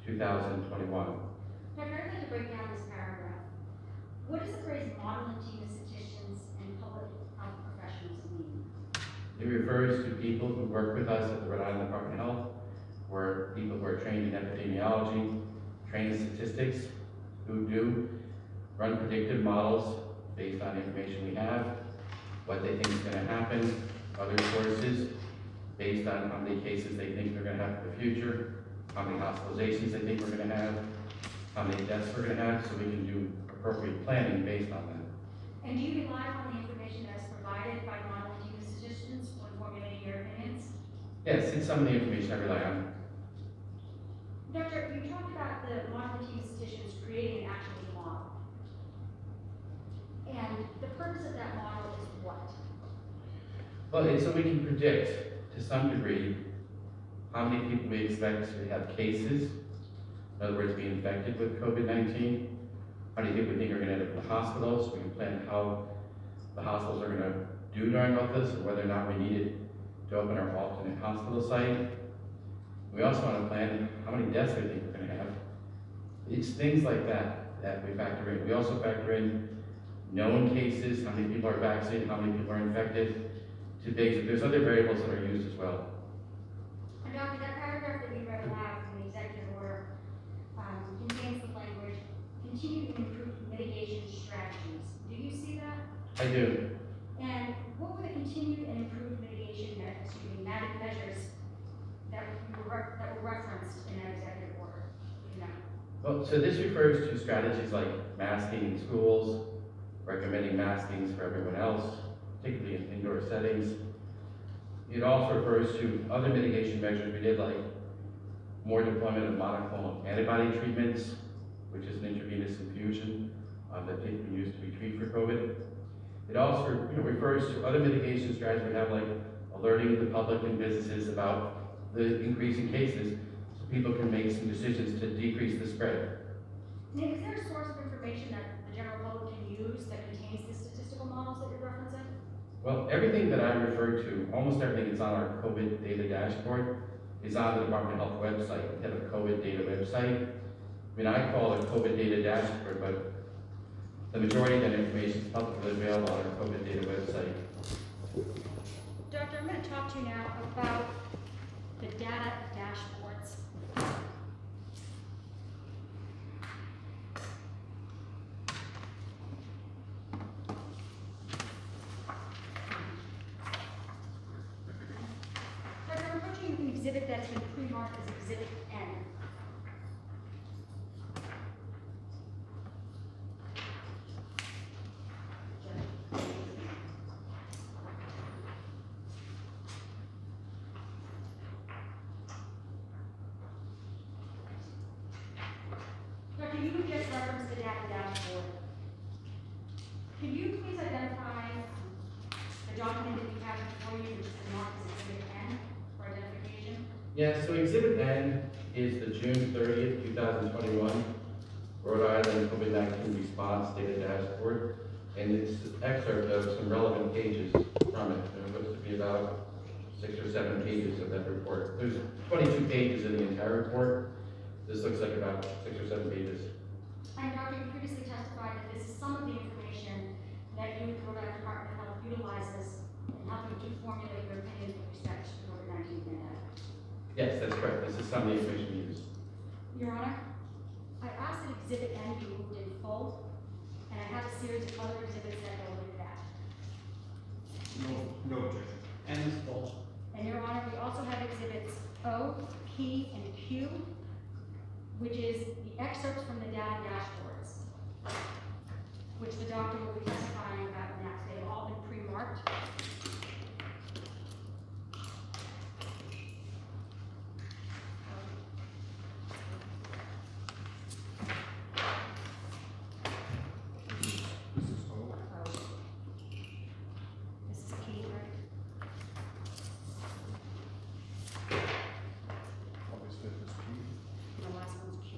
S3: 2021.
S2: Now, I'd like to break down this paragraph. What does the phrase modeling team of statisticians and public health professionals mean?
S3: It refers to people who work with us at the Rhode Island Department of Health, where people who are trained in epidemiology, trained in statistics, who do run predictive models based on information we have, what they think is going to happen, other sources based on how many cases they think they're going to have in the future, how many hospitalizations they think we're going to have, how many deaths we're going to have, so we can do appropriate planning based on that.
S2: And do you rely on the information that's provided by the modeling team of statisticians when formulating your opinions?
S3: Yes, it's some of the information I rely on.
S2: Doctor, you talked about the modeling team of statisticians creating an actual model. And the purpose of that model is what?
S3: Well, it's so we can predict, to some degree, how many people we expect to have cases, in other words, be infected with COVID-19, how many people we think are going to end up in the hospital, so we can plan how the hospitals are going to do during all this, and whether or not we needed to open our alternate hospital site. We also want to plan how many deaths we think we're going to have. It's things like that that we factor in. We also factor in known cases, how many people are vaccinated, how many people are infected. There's other variables that are used as well.
S2: And Doctor, that paragraph that we read aloud from the executive order contains the language, continue to improve mitigation strategies. Do you see that?
S3: I do.
S2: And what were the continued and improved mitigation measures that were referenced in that executive order? You know?
S3: Well, so this refers to strategies like masking in schools, recommending maskings for everyone else, particularly in indoor settings. It also refers to other mitigation measures we did, like more deployment of monoclonal antibody treatments, which is an intravenous infusion that people can use to be treated for COVID. It also refers to other mitigation strategies we have, like alerting the public and businesses about the increase in cases, so people can make some decisions to decrease the spread.
S2: Nick, is there a source of information that the general public can use that contains the statistical models that you're referencing?
S3: Well, everything that I referred to, almost everything that's on our COVID data dashboard, is on the Department of Health website. We have a COVID data website. I mean, I call it a COVID data dashboard, but the majority of that information is publicly available on our COVID data website.
S2: Doctor, I'm going to talk to you now about the data dashboards. Doctor, I'm approaching an exhibit that's been pre-marked as Exhibit N. Doctor, you just referenced the data dashboard. Could you please identify the document that you have before you, which is marked as Exhibit N for identification?
S3: Yeah, so Exhibit N is the June 30th, 2021 Rhode Island COVID-19 response data dashboard, and it's an excerpt of some relevant pages from it. There looks to be about 6 or 7 pages of that report. There's 22 pages in the entire report. This looks like about 6 or 7 pages.
S2: And Doctor, you previously testified that this is some of the information that you, the Rhode Island Department of Health, utilizes in helping to formulate your opinions with respect to the COVID-19 pandemic.
S3: Yes, that's correct. This is some of the information we use.
S2: Your Honor? I asked that Exhibit N be moved in full, and I have a series of other exhibits that go with that.
S6: No objection.
S5: And is full.
S2: And Your Honor, we also have exhibits O, P, and Q, which is the excerpts from the data dashboards, which the doctor will be testifying about next. They've all been pre-marked.
S6: This is O.
S2: This is P, right?
S6: August 5th is P.
S2: The last one's Q.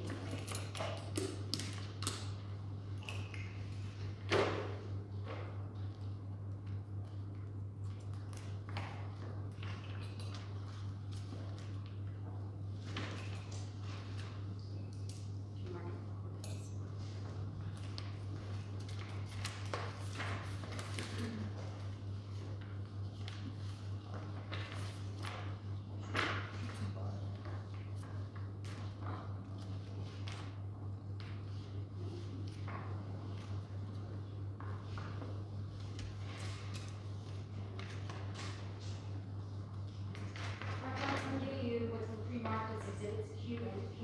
S2: I'm going to give you what's been pre-marked as exhibits Q and P.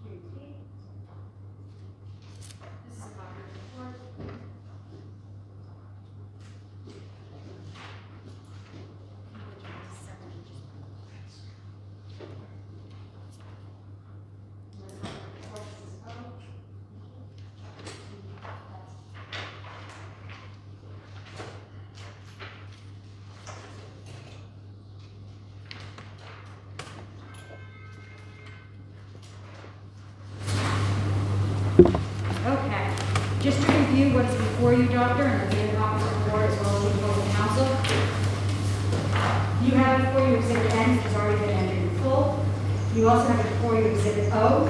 S2: Q and P. This is a copy of the report. Okay, just to review what is before you, Doctor, and the data copy of the report as well as before the council. You have before you Exhibit N, which has already been entered in full. You also have before you Exhibit O,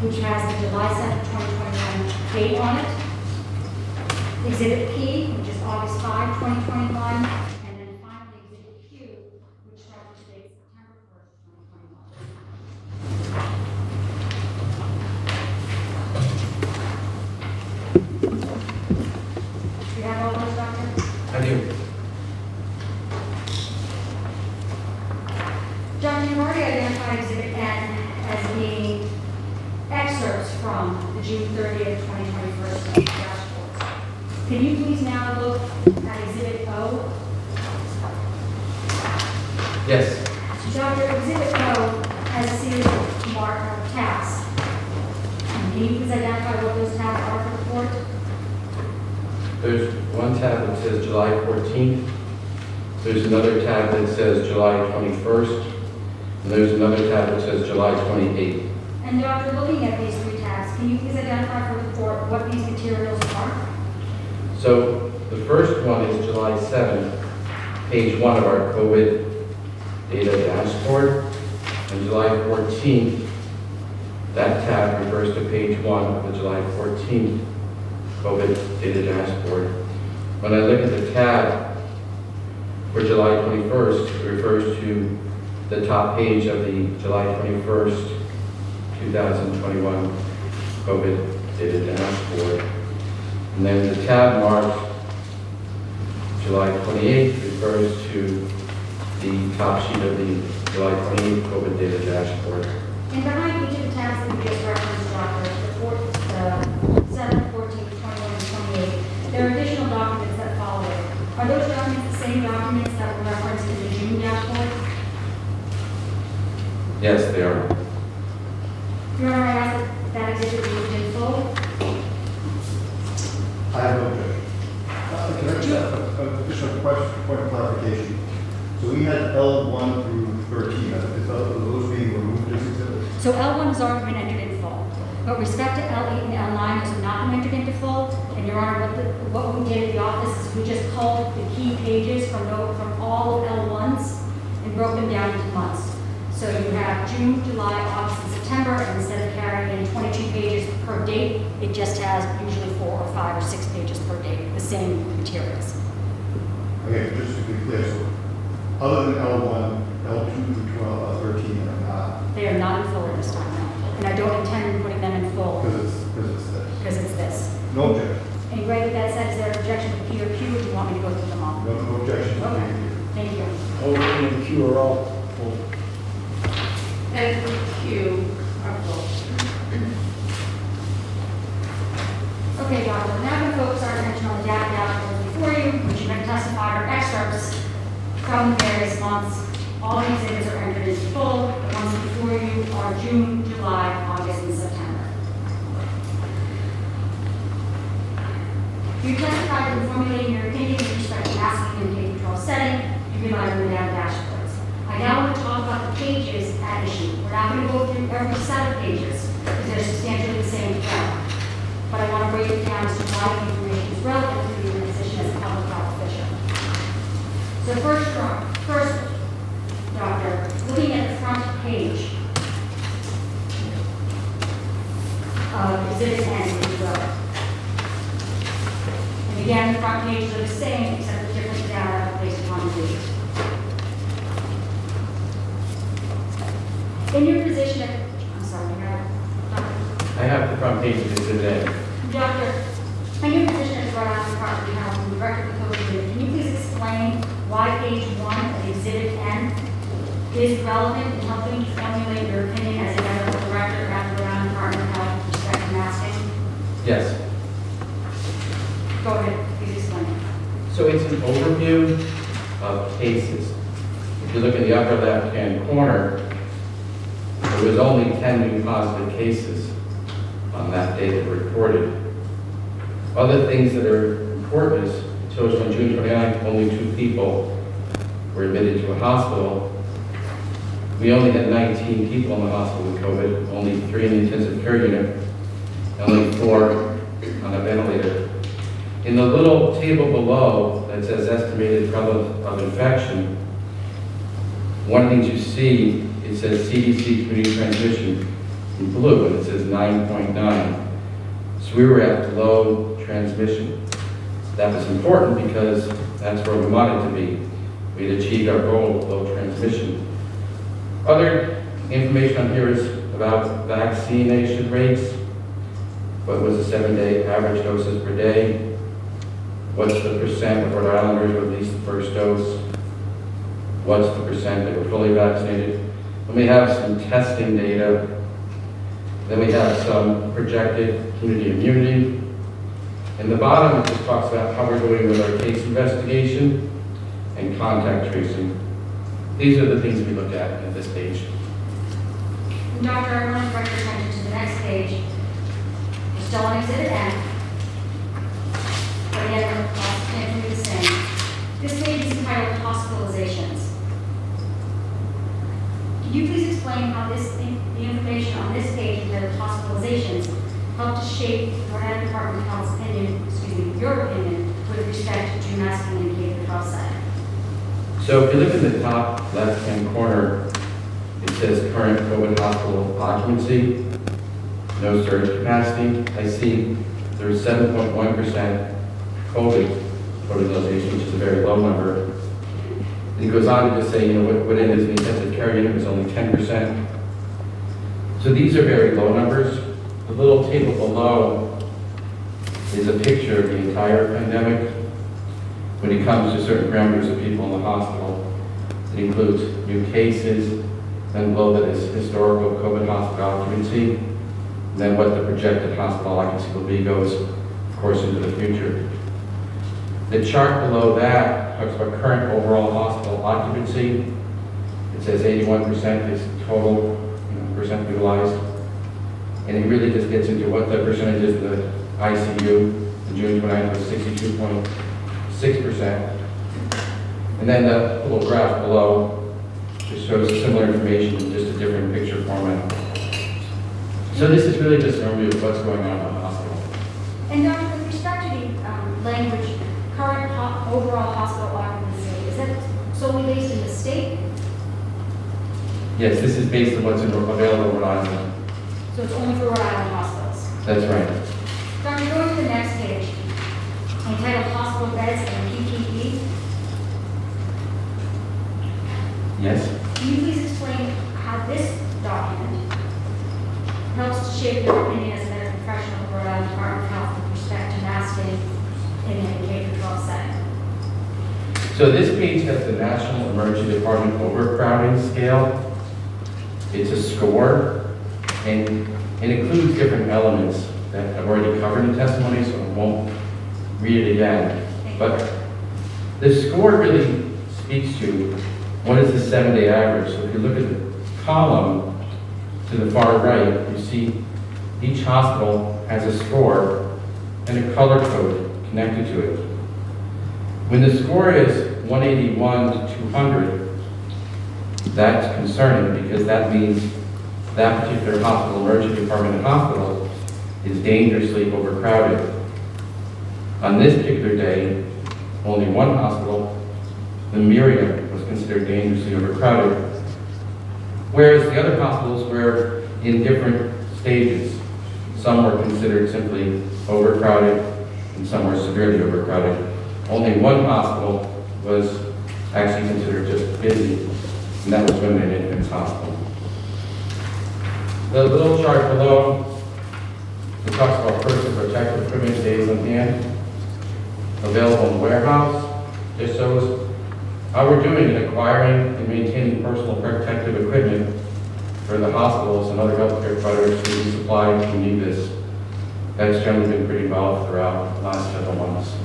S2: which has the July 7th, 2021 date on it. Exhibit P, which is August 5, 2021. And then finally Exhibit Q, which starts with date September 1st, 2021. You have all those, Doctor?
S3: I do.
S2: John, you've already identified Exhibit N as being excerpts from the June 30th, 2021 dashboards. Can you please now look at Exhibit O?
S3: Yes.
S2: Doctor, Exhibit O has a series of marked tabs. Can you please identify what those tabs are for the report?
S3: There's one tab that says July 14th. There's another tab that says July 21st. And there's another tab that says July 28th.
S2: And Doctor, looking at these three tabs, can you please identify for the report what these materials are?
S3: So the first one is July 7th, page 1 of our COVID data dashboard. And July 14th, that tab refers to page 1 of the July 14th COVID data dashboard. When I look at the tab for July 21st, it refers to the top page of the July 21st, 2021 COVID data dashboard. And then the tab marked July 28th refers to the top sheet of the July 28th COVID data dashboard.
S2: And behind each of the tabs that we just referenced, Doctor, the 7th, 14th, 21, and 28, there are additional documents that follow it. Are those documents the same documents that were referenced in the June dashboard?
S3: Yes, they are.
S2: Your Honor, I ask that exhibit be moved in full.
S6: I have no objection. Can I just have an additional question, point of clarification? So we had L1 through 13, is those being removed as exhibits?
S2: So L1 has already been entered in full. But with respect to L8 and L9, those have not been entered into full. And Your Honor, what we did at the office is we just culled the key pages from all L1s and broke them down into months. So you have June, July, August, and September, and instead of carrying in 22 pages per date, it just has usually 4 or 5 or 6 pages per date, the same materials.
S6: Okay, just to be clear, so other than L1, L2 through 12, 13 are not,
S2: They are not in full at this time, no. And I don't intend on putting them in full
S6: because it's this.
S2: because it's this.
S6: No objection.
S2: And Greg, with that said, is there an objection to P or Q, or do you want me to go through them all?
S6: No objection.
S2: Okay, thank you.
S1: O and Q are all full.
S7: And Q are full.
S2: Okay, Doctor, we're now going to focus our attention on the data dashboards before you, which you can testify are excerpts from the various months. All the exhibits are entered into full. The ones before you are June, July, August, and September. You testified in formulating your opinion with respect to masking in K-12 setting. You relied on the data dashboards. I now want to talk about the pages at issue. We're not going to go through every set of pages because they're substantially the same thread. But I want to break it down as to why the information is relevant to your position as a public health official. So first, Doctor, looking at the front page of Exhibit N, if you will. And again, the front pages are the same except the different data are placed upon the page. In your position at, I'm sorry, Doctor.
S3: I have the front page of Exhibit A.
S2: Doctor, in your position as Rhode Island Department of Health and Director of the COVID unit, can you please explain why page 1 of Exhibit N is relevant in helping you formulate your opinion as a medical director at the Rhode Island Department of Health with respect to masking?
S3: Yes.
S2: Go ahead, please explain.
S3: So it's an overview of cases. If you look in the upper left-hand corner, there was only 10 new positive cases on that day that were reported. Other things that are important is it shows on June 29th, only 2 people were admitted to a hospital. We only had 19 people in the hospital with COVID, only 3 in the intensive care unit, only 4 on a ventilator. In the little table below that says estimated prevalence of infection, one of the things you see, it says CDC community transmission in blue, and it says 9.9. So we were at low transmission. That was important because that's where we wanted to be. We had achieved our goal of low transmission. Other information on here is about vaccination rates. What was the 7-day average doses per day? What's the percent of Rhode Islanders with at least the first dose? What's the percent that were fully vaccinated? And we have some testing data. Then we have some projected community immunity. In the bottom, it just talks about how we're doing with our case investigation and contact tracing. These are the things we look at this page.
S2: And Doctor, I want to direct your attention to the next page. We're still on Exhibit N. But again, we're substantially the same. This page is entitled Hospitalizations. Can you please explain how the information on this page entitled Hospitalizations helped to shape the Rhode Island Department of Health's opinion, your opinion, with respect to masking in K-12 setting?
S3: So if you look at the top left-hand corner, it says current COVID hospital occupancy, no surge capacity. I see there's 7.1% COVID hospitalization, which is a very low number. And he goes on to just say, what it is in the intensive care unit was only 10%. So these are very low numbers. The little table below is a picture of the entire pandemic. When it comes to certain parameters of people in the hospital, it includes new cases, then below that is historical COVID hospital occupancy, and then what the projected hospital occupancy will be goes, of course, into the future. The chart below that talks about current overall hospital occupancy. It says 81% is total percent utilized. And it really just gets into what the percentage is of the ICU. In June 29th was 62.6%. And then the little graph below just shows similar information in just a different picture format. So this is really just an overview of what's going on in the hospital.
S2: And Doctor, with respect to the language, current overall hospital occupancy, is that solely based in the state?
S3: Yes, this is based on what's available in Rhode Island.
S2: So it's only for Rhode Island hospitals?
S3: That's right.
S2: Doctor, going to the next page, entitled Hospital Beds and PPE.
S3: Yes?
S2: Can you please explain how this document helps to shape your opinion as a medical professional of the Rhode Island Department of Health with respect to masking in a K-12 setting?
S3: So this page has the National Emergency Department Overcrowding Scale. It's a score, and it includes different elements that I've already covered in testimony, so I won't read it again. But the score really speaks to what is the 7-day average. So if you look at the column to the far right, you see each hospital has a score and a color code connected to it. When the score is 181 to 200, that's concerning because that means that particular hospital, emergency department and hospital, is dangerously overcrowded. On this particular day, only one hospital, the Myriad, was considered dangerously overcrowded, whereas the other hospitals were in different stages. Some were considered simply overcrowded, and some were severely overcrowded. Only one hospital was actually considered just busy, and that was Women and Infants Hospital. The little chart below, it talks about personal protective equipment days on hand, available in the warehouse. Just shows how we're doing in acquiring and maintaining personal protective equipment for the hospitals and other healthcare providers who need supplies who need this. That's generally been pretty well throughout the last several months.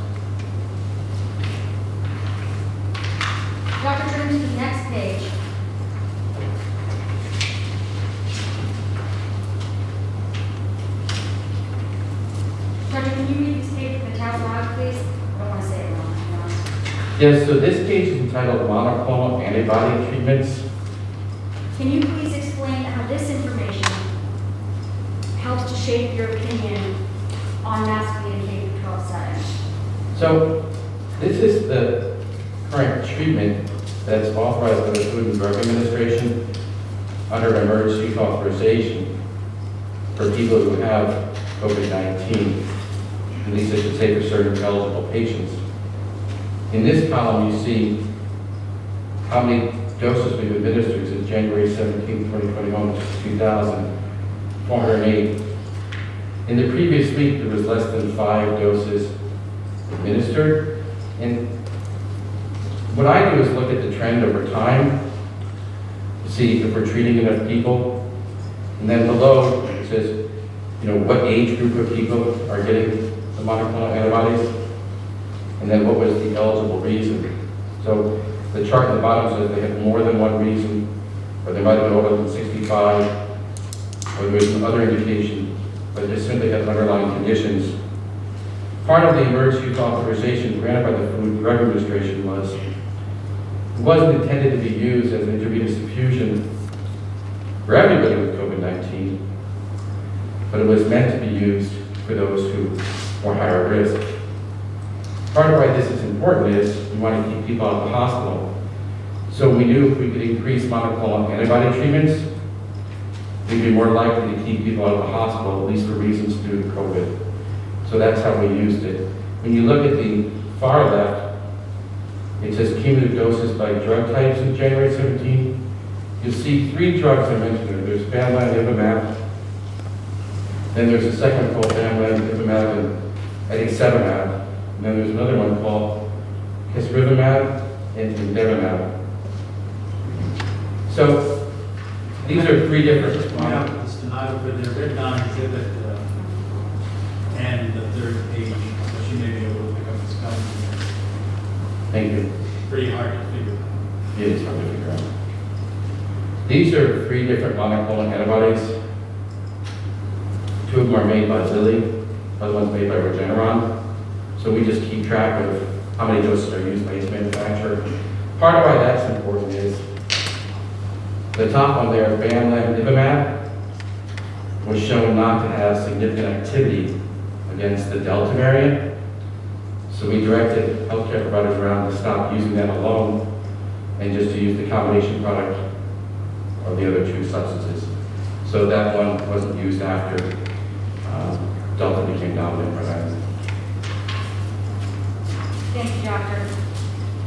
S2: Dr. Turning to the next page. Dr. Can you read this page from the top log, please? I don't want to say it wrong.
S3: Yes, so this page is entitled Monoclonal Antibody Treatments.
S2: Can you please explain how this information helps to shape your opinion on masking in K-12 settings?
S3: So this is the current treatment that's authorized by the Food and Drug Administration under emergency use authorization for people who have COVID-19. At least I should say for certain eligible patients. In this column, you see how many doses we've administered since January 17, 2021, which is 2,408. In the previous week, there was less than 5 doses administered. And what I do is look at the trend over time to see if we're treating enough people. And then below, it says, what age group of people are getting the monoclonal antibodies, and then what was the eligible reason. So the chart at the bottom says they had more than one reason, or they might have been older than 65, or there was some other indication, but they simply had underlying conditions. Part of the emergency use authorization granted by the Food and Drug Administration was, it wasn't intended to be used as an intravenous infusion for everybody with COVID-19, but it was meant to be used for those who were higher risk. Part of why this is important is we want to keep people out of the hospital. So we knew if we could increase monoclonal antibody treatments, we'd be more likely to keep people out of the hospital, at least for reasons due to COVID. So that's how we used it. When you look at the far left, it says cumulative doses by drug types in January 17. You'll see 3 drugs I mentioned there. There's BAMLAN, Ivimab. Then there's a second called BAMLAN, Ivimab, and Adexevimab. And then there's another one called Casirivimab and Imdevimab. So these are 3 different.
S5: Yeah, it's denied, but they're written on exhibit and the third page, so she may be able to pick up the spelling.
S3: Thank you.
S5: Pretty hard to figure out.
S3: It is hard to figure out. These are 3 different monoclonal antibodies. 2 of them are made by Lilly, other one's made by Regeneron. So we just keep track of how many doses are used by each manufacturer. Part of why that's important is the top one there, BAMLAN Ivimab, was shown not to have significant activity against the Delta variant. So we directed healthcare providers around to stop using that alone and just to use the combination product of the other 2 substances. So that one wasn't used after Delta became dominant for that.
S2: Thank you, Doctor.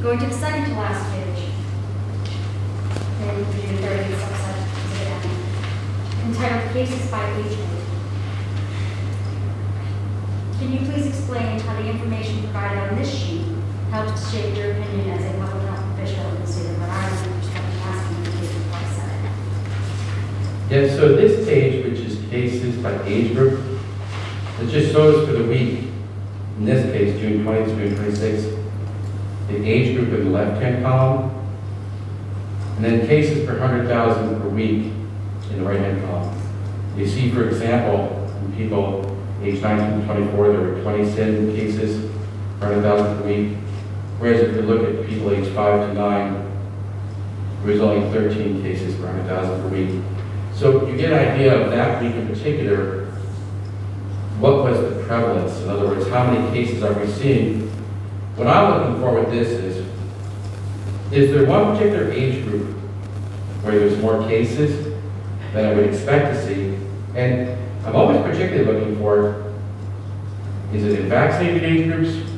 S2: Going to the second to last page. in June 30th subset exhibit N, entitled Cases by Age Group. Can you please explain how the information provided on this sheet helps shape your opinion as a public health official in the state of Rhode Island with respect to masking in K through 12 setting?
S3: Yeah, so this page, which is cases by age group, it just shows for the week, in this case, June 20th to June 26th, the age group in the left-hand column, and then cases per 100,000 per week in the right-hand column. You see, for example, in people age 19 to 24, there were 27 cases per 100,000 per week, whereas if you look at people age 5 to 9, there was only 13 cases per 100,000 per week. So you get an idea of that week in particular, what was the prevalence? In other words, how many cases are we seeing? What I'm looking for with this is there one particular age group where there's more cases than I would expect to see? And I'm always particularly looking for, is it in vaccinated age groups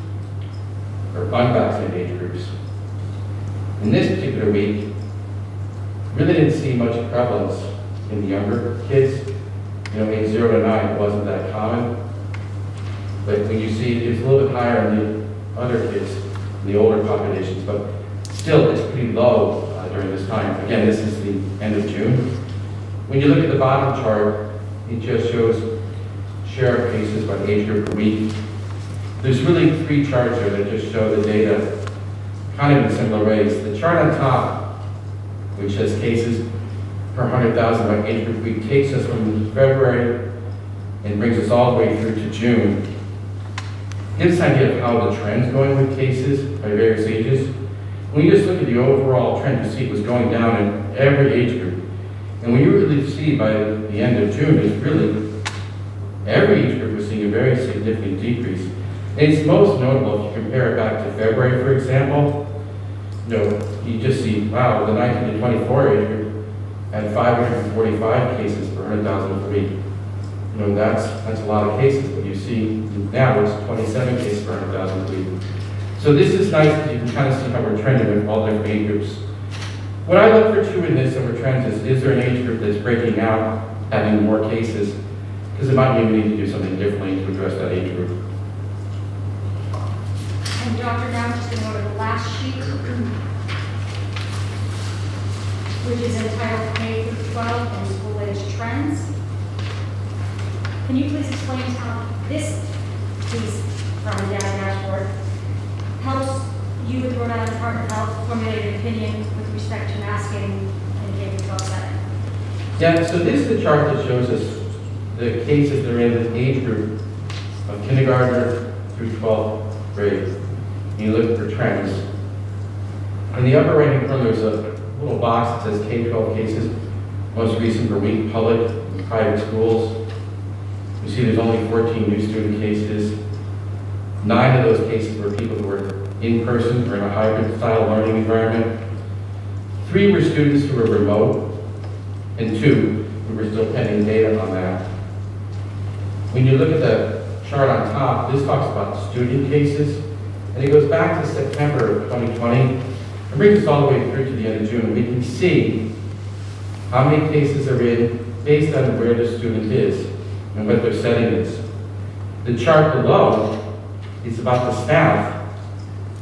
S3: or unvaccinated age groups? In this particular week, really didn't see much prevalence in the younger kids. You know, age 0 to 9, it wasn't that common. But when you see it's a little bit higher in the other kids, in the older populations, but still it's pretty low during this time. Again, this is the end of June. When you look at the bottom chart, it just shows share of cases by age group per week. There's really three charts here that just show the data kind of in similar ways. The chart on top, which says cases per 100,000 by age group week, takes us from February and brings us all the way through to June. Gives an idea of how the trend's going with cases by various ages. When you just look at the overall trend, you see it was going down in every age group. And when you really see by the end of June, it's really every age group was seeing a very significant decrease. And it's most notable if you compare it back to February, for example. You know, you just see, wow, the 19 to 24 age group had 545 cases per 100,000 per week. You know, that's a lot of cases, but you see now it's 27 cases per 100,000 per week. So this is nice because you can kind of see how we're trending with all different age groups. What I look for too in this over trends is there an age group that's breaking out, having more cases? Because it might mean we need to do something differently to address that age group.
S2: And Dr. Now, just to go to the last sheet, which is entitled K through 12 and School Age Trends. Can you please explain how this piece from the data dashboard helps you with Rhode Island Department of Health formulate an opinion with respect to masking in K through 12 setting?
S3: Yeah, so this is the chart that shows us the cases that are in the age group of kindergartner through 12th grade. And you look for trends. In the upper right-hand corner, there's a little box that says K-12 cases, most recent per week, public and private schools. You see there's only 14 new student cases. 9 of those cases were people who were in person or in a hybrid style learning environment. 3 were students who were remote, and 2 who were still pending data on that. When you look at the chart on top, this talks about student cases, and it goes back to September of 2020, and brings us all the way through to the end of June. We can see how many cases are in based on where the student is and what their setting is. The chart below is about the staff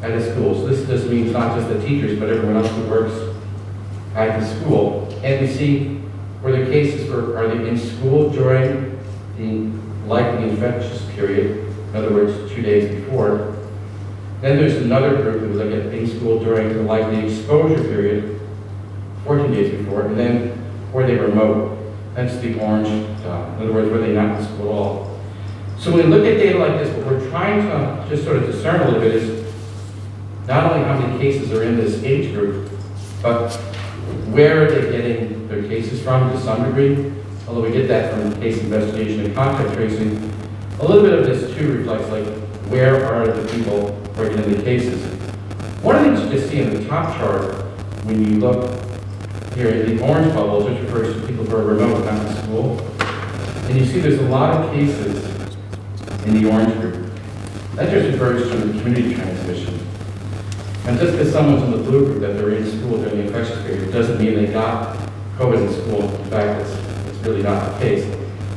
S3: at a school. So this just means not just the teachers, but everyone else who works at the school. And we see where the cases are they in school during the likely infectious period, in other words, 2 days before. Then there's another group that we look at in school during the likely exposure period, 14 days before, and then were they remote? That's the orange dot. In other words, were they not in school at all? So when we look at data like this, what we're trying to just sort of discern a little bit is not only how many cases are in this age group, but where are they getting their cases from to some degree? Although we get that from case investigation and contact tracing, a little bit of this too reflects like where are the people working in the cases. One of the things you just see in the top chart when you look here at the orange bubbles, which refers to people who are remote, not in school, and you see there's a lot of cases in the orange group. That just refers to the community transmission. And just because someone's in the blue group, that they're in school during the infectious period, doesn't mean they got COVID in school. In fact, it's really not the case.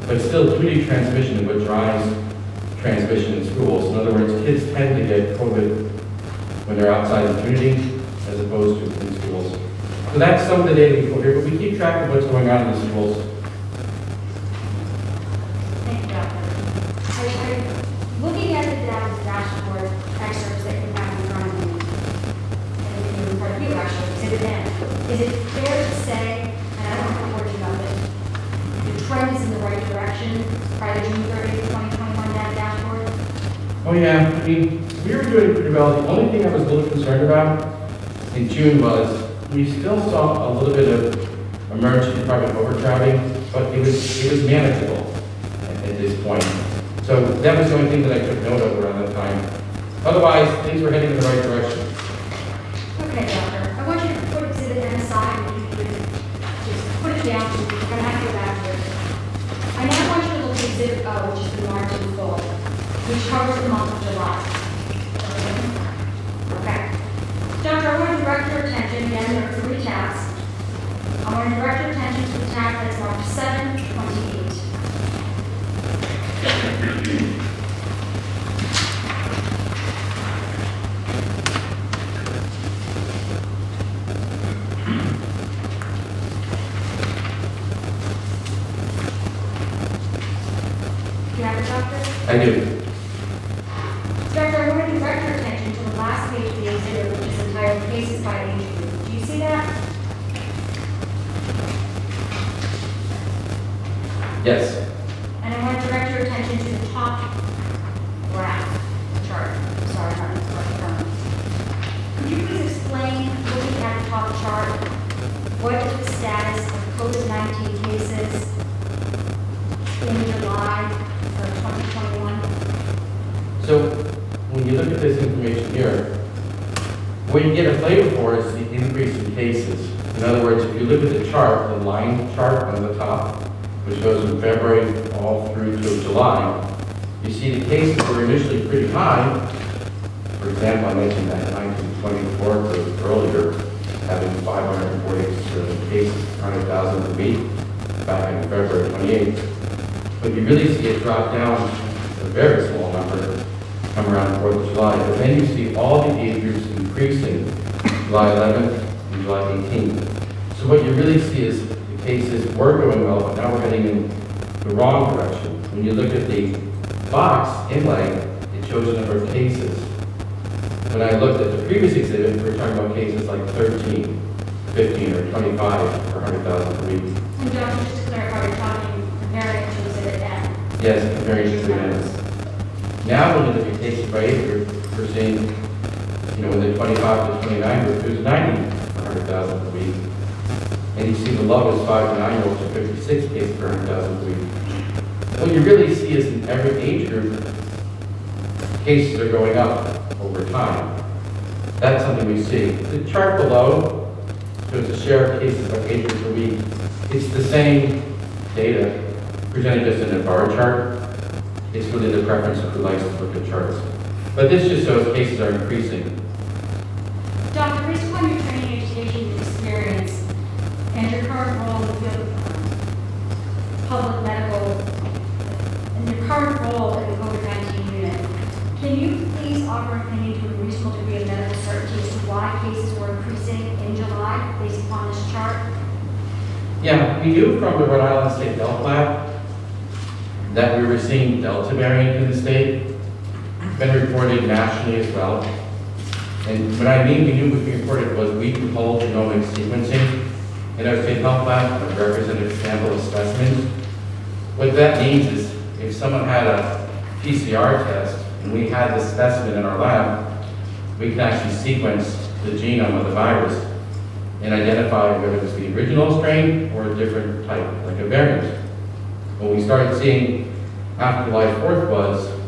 S3: But still, community transmission is what drives transmission in schools. In other words, kids tend to get COVID when they're outside the community as opposed to in schools. So that's some of the data we put here, but we keep track of what's going on in the schools.
S2: Thank you, Doctor. I'm looking at the dashboard excerpts that you have in front of me, and in front of you actually, exhibit N. Is it fair to say, and I don't know what you know, that the trend is in the right direction by the June 30th, 2021 dashboard?
S3: Oh yeah, I mean, we were doing pretty well. The only thing I was a little concerned about in June was we still saw a little bit of emergency department overcrowding, but it was manageable at this point. So that was the only thing that I took note of around that time. Otherwise, things were heading in the right direction.
S2: Okay, Doctor. I want you to put exhibit N aside, and you can just put it down. We're going to have to go back to it. I now want you to look at exhibit O, which is the March in full, which covers the month of July. Okay. Doctor, I want to direct your attention, again, there are 3 tabs. I want to direct your attention to the tab that's marked 728. You have it, Doctor?
S3: I do.
S2: Doctor, I want to direct your attention to the last page of the exhibit, which is entitled Cases by Age Group. Do you see that?
S3: Yes.
S2: And I want to direct your attention to the top graph chart. Sorry, not. Could you please explain, looking at the top chart, what is the status of COVID-19 cases in July of 2021?
S3: So when you look at this information here, what you get a flavor for is the increase in cases. In other words, if you look at the chart, the line chart on the top, which goes from February all through to July, you see the cases were initially pretty high. For example, I mentioned that 1924 earlier, having 540 cases, 100,000 a week, back in February 28th. But you really see it drop down to a very small number come around the 4th of July. But then you see all the age groups increasing July 11th and July 18th. So what you really see is the cases were going well, but now we're heading in the wrong direction. When you look at the box inlay, it shows the number of cases. When I looked at the previous exhibit, we were talking about cases like 13, 15, or 25 per 100,000 per week.
S2: And Doctor, just to clarify, you're talking comparing to exhibit N.
S3: Yes, comparing to the ends. Now, when you look at cases by age group, we're seeing, in the 25 to 29 group, there's 90 per 100,000 per week. And you see the lowest 5 to 9-year-olds are 56 cases per 100,000 per week. What you really see is in every age group, cases are going up over time. That's something we see. The chart below shows the share of cases by age group per week. It's the same data presented just in a bar chart. It's really the preference of who likes to look at charts. But this just shows cases are increasing.
S2: Doctor, based upon your training, education, and experience, and your current role in the field of public medical, and your current role in the COVID-19 unit, can you please offer an opinion to a reasonable degree of medical certainty as to why cases were increasing in July based upon this chart?
S3: Yeah, we knew from the Rhode Island State Health Lab that we were seeing Delta variant in the state. It's been reported nationally as well. And when I mean we knew what we reported was we can hold genomic sequencing in our state health lab, a representative sample of specimens. What that means is if someone had a PCR test and we had the specimen in our lab, we can actually sequence the genome of the virus and identify whether it was the original strain or a different type, like a variant. What we started seeing after July 4th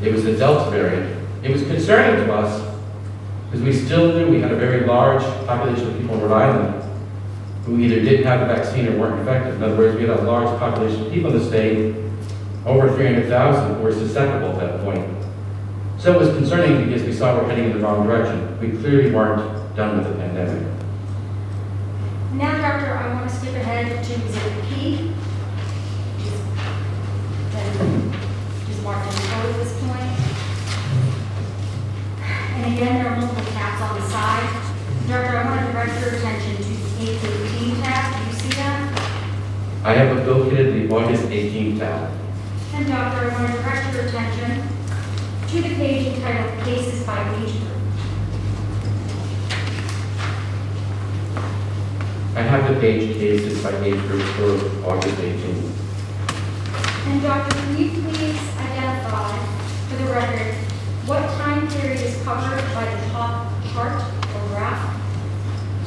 S3: it was the Delta variant. It was concerning to us because we still knew we had a very large population of people in Rhode Island who either didn't have the vaccine or weren't infected. In other words, we had a large population of people in the state, over 300,000, who were susceptible at that point. So it was concerning because we saw we're heading in the wrong direction. We clearly weren't done with the pandemic.
S2: Now, Doctor, I want to skip ahead to Exhibit P, which is marked in code at this point. And again, there are multiple tabs on the side. Doctor, I want to direct your attention to the 818 tab. Do you see that?
S3: I have located the August 18th tab.
S2: And Doctor, I want to direct your attention to the page entitled Cases by Age Group.
S3: I have the page cases by age group for August 18th.
S2: And Doctor, can you please identify, for the record, what time period is covered by the top chart or graph?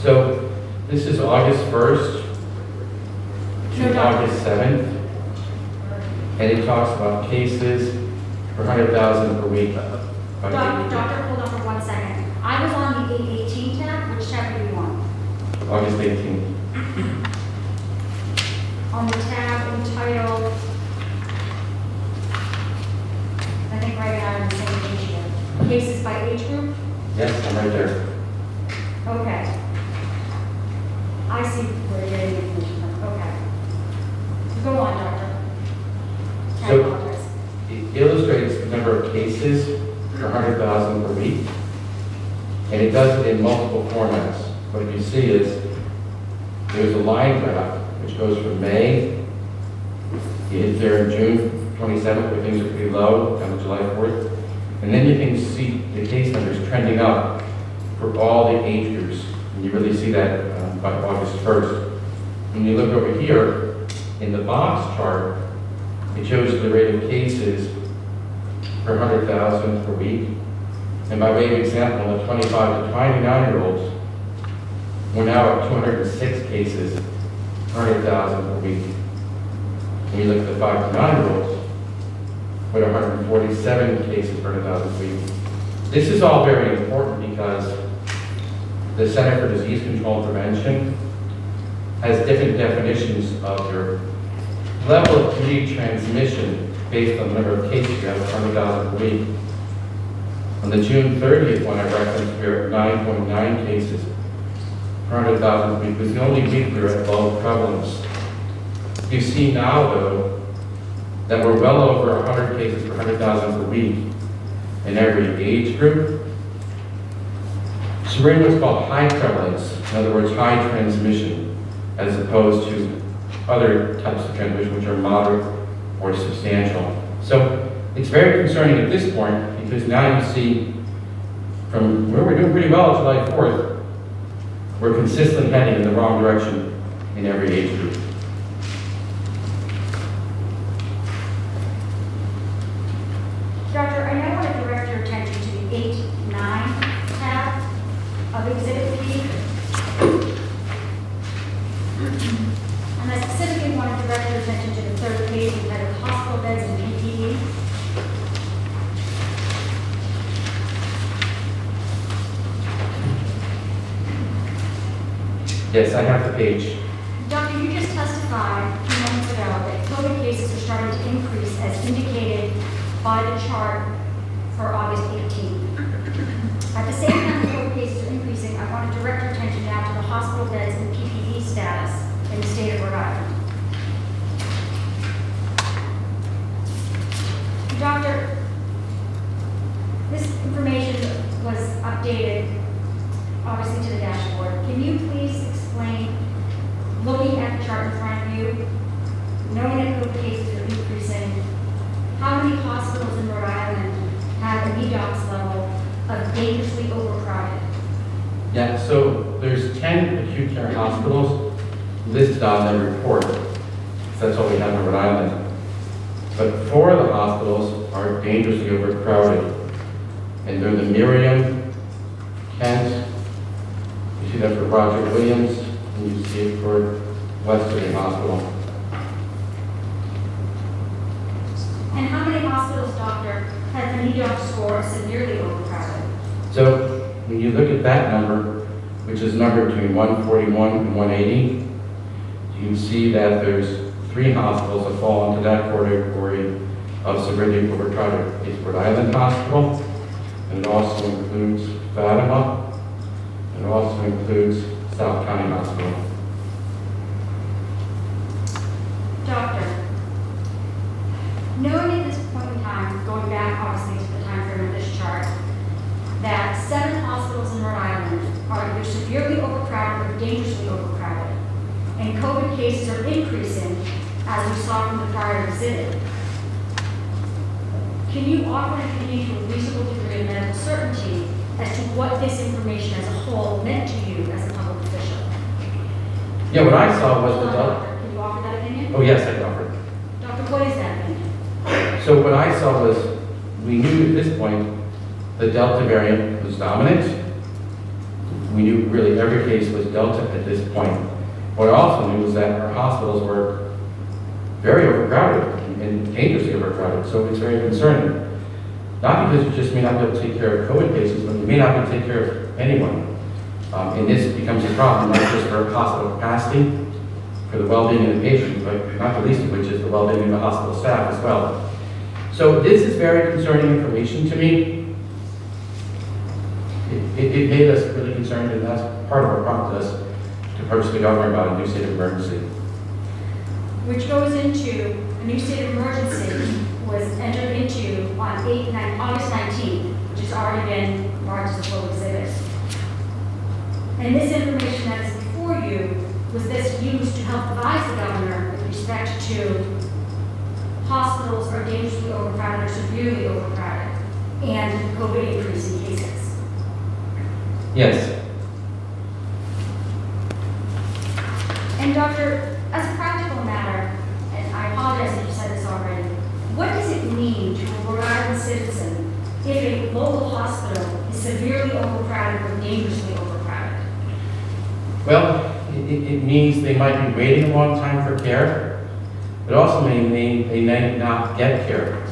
S3: So this is August 1st
S2: No,
S3: to
S2: Doctor.
S3: August 7th. And it talks about cases per 100,000 per week. by age.
S2: Doctor, hold on for 1 second. I was on the 818 tab. Which tab are you on?
S3: August 18th.
S2: On the tab entitled, I think right now I'm on the same page here. Cases by age group?
S3: Yes, I'm right there.
S2: Okay. I see where you're getting the information from. Okay. Go on, Doctor. I
S3: So-
S2: apologize.
S3: It illustrates the number of cases per 100,000 per week. And it does it in multiple formats. What you see is there's a line graph which goes from May, you hit there in June 27th where things are pretty low, down to July 4th. And then you can see the case numbers trending up for all the age groups. And you really see that by August 1st. When you look over here in the box chart, it shows you the rate of cases per 100,000 per week. And by way of example, the 25 to 29-year-olds, we're now at 206 cases per 100,000 per week. When you look at the 5 to 9-year-olds, we're at 147 cases per 100,000 per week. This is all very important because the Center for Disease Control and Prevention has different definitions of your level of community transmission based on the number of cases you have per 100,000 per week. On the June 30th one I referenced, we were at 9.9 cases per 100,000 per week. It was the only week we were at low prevalence. You see now, though, that we're well over 100 cases per 100,000 per week in every age group. So we're in what's called high prevalence, in other words, high transmission, as opposed to other types of transmission which are moderate or substantial. So it's very concerning at this point because now you see from where we're doing pretty well July 4th, we're consistently heading in the wrong direction in every age group.
S2: Doctor, I now want to direct your attention to the 8-9 tab of Exhibit P. And I specifically want to direct your attention to the third page entitled Hospital Beds and PPE.
S3: Yes, I have the page.
S2: Doctor, you just testified a few moments ago that COVID cases are starting to increase as indicated by the chart for August 18th. At the same time the COVID cases are increasing, I want to direct your attention now to the hospital beds and PPE status in the state of Rhode Island. Doctor, this information was updated, obviously, to the dashboard. Can you please explain, looking at the chart in front of you, knowing that COVID cases are increasing, how many hospitals in Rhode Island have an EDOX level of dangerously overcrowded?
S3: Yeah, so there's 10 acute care hospitals listed on the report. That's all we have in Rhode Island. But 4 of the hospitals are dangerously overcrowded. And they're the Miriam, Kent, you see that for Roger Williams, and you see it for Western Hospital.
S2: And how many hospitals, doctor, have an EDOX score of severely overcrowded?
S3: So when you look at that number, which is numbered between 141 and 180, you can see that there's 3 hospitals that fall into that category of severely overcrowded. It's Rhode Island Hospital, and it also includes Fatima, and it also includes South County Hospital.
S2: Doctor, knowing at this point in time, going back obviously to the time frame of this chart, that 7 hospitals in Rhode Island are either severely overcrowded or dangerously overcrowded, and COVID cases are increasing, as we saw from the prior exhibit, can you offer an opinion to a reasonable degree of medical certainty as to what this information as a whole meant to you as a public official?
S3: Yeah, what I saw was
S2: Hold
S3: the
S2: on,
S3: Delta.
S2: Doctor. Can you offer that opinion?
S3: Oh, yes, I offered.
S2: Doctor, what is that opinion?
S3: So what I saw was, we knew at this point the Delta variant was dominant. We knew really every case was Delta at this point. What I also knew was that our hospitals were very overcrowded and dangerously overcrowded, so it's very concerning. Not because you just may not be able to take care of COVID cases, but you may not be able to take care of anyone. And this becomes a problem, not just for hospital capacity, for the well-being of the patient, but not the least of which is the well-being of the hospital staff as well. So this is very concerning information to me. It made us really concerned, and that's part of what prompted us to approach the governor about a new state of emergency.
S2: Which goes into a new state of emergency was entered into on August 19th, which has already been marked as a full exhibit. And this information that is before you was this used to help advise the governor with respect to hospitals are dangerously overcrowded or severely overcrowded and COVID increasing cases.
S3: Yes.
S2: And doctor, as a practical matter, and I apologize if you said this already, what does it mean to a Rhode Island citizen if a local hospital is severely overcrowded or dangerously overcrowded?
S3: Well, it means they might be waiting a long time for care. It also may mean they may not get care.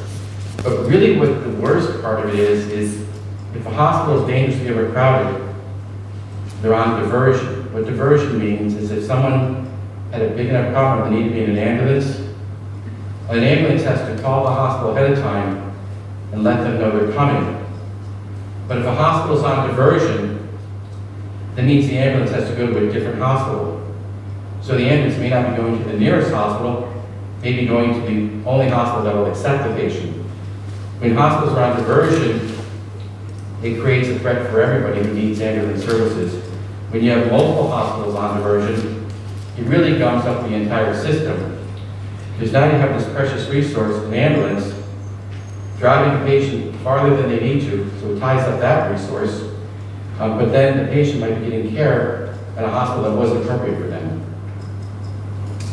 S3: But really what the worst part of it is if a hospital is dangerously overcrowded, they're on diversion. What diversion means is if someone had a big enough problem they need to be in an ambulance has to call the hospital ahead of time and let them know they're coming. But if a hospital's on diversion, that means the ambulance has to go to a different hospital. So the ambulance may not be going to the nearest hospital, may be going to the only hospital that will accept the patient. When hospitals are on diversion, it creates a threat for everybody who needs ambulance services. When you have multiple hospitals on diversion, it really gums up the entire system. Because now you have this precious resource, an ambulance, driving a patient farther than they need to, so it ties up that resource. But then the patient might be getting care at a hospital that wasn't appropriate for them.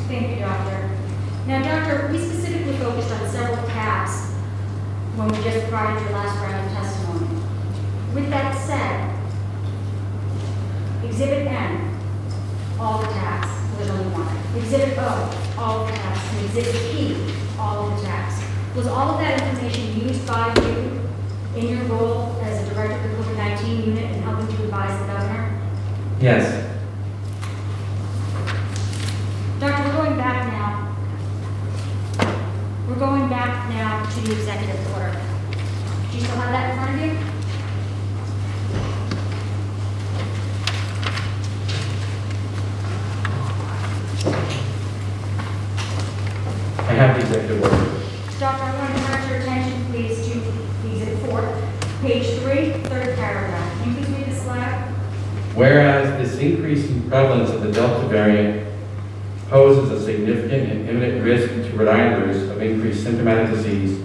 S2: Thank you, doctor. Now, doctor, we specifically focused on several tabs when we just provided your last round of testimony. With that said, Exhibit N, all the tabs, there's only one. Exhibit O, all of the tabs. And Exhibit P, all of the tabs. Was all of that information used by you in your role as a director of the COVID-19 unit and helping to advise the governor?
S3: Yes.
S2: Doctor, we're going back now. We're going back now to the executive order. Do you still have that in front of you?
S3: I have the executive order.
S2: Doctor, I want to direct your attention, please, to Exhibit 4, page 3, third paragraph. Can you please read this aloud?
S3: Whereas this increasing prevalence of the Delta variant poses a significant and imminent risk to Rhode Islanders of increased symptomatic disease,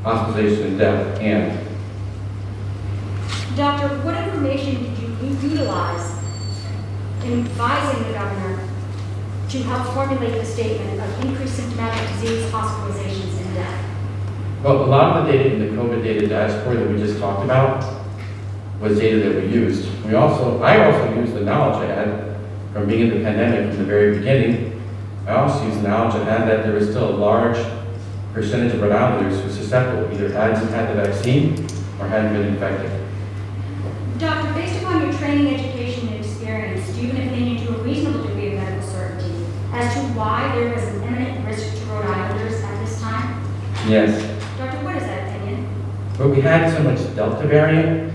S3: hospitalization, and death, and
S2: Doctor, what information did you utilize in advising the governor to help formulate the statement of increased symptomatic disease, hospitalizations, and death?
S3: well, a lot of the data in the COVID data dashboard that we just talked about was data that we used. I also used the knowledge I had from being in the pandemic from the very beginning. I also used the knowledge I had that there was still a large percentage of Rhode Islanders who were susceptible, either hadn't had the vaccine or hadn't been infected.
S2: Doctor, based upon your training, education, and experience, do you have an opinion to a reasonable degree of medical certainty as to why there was an imminent risk to Rhode Islanders at this time?
S3: Yes.
S2: Doctor, what is that opinion?
S3: But we had so much Delta variant,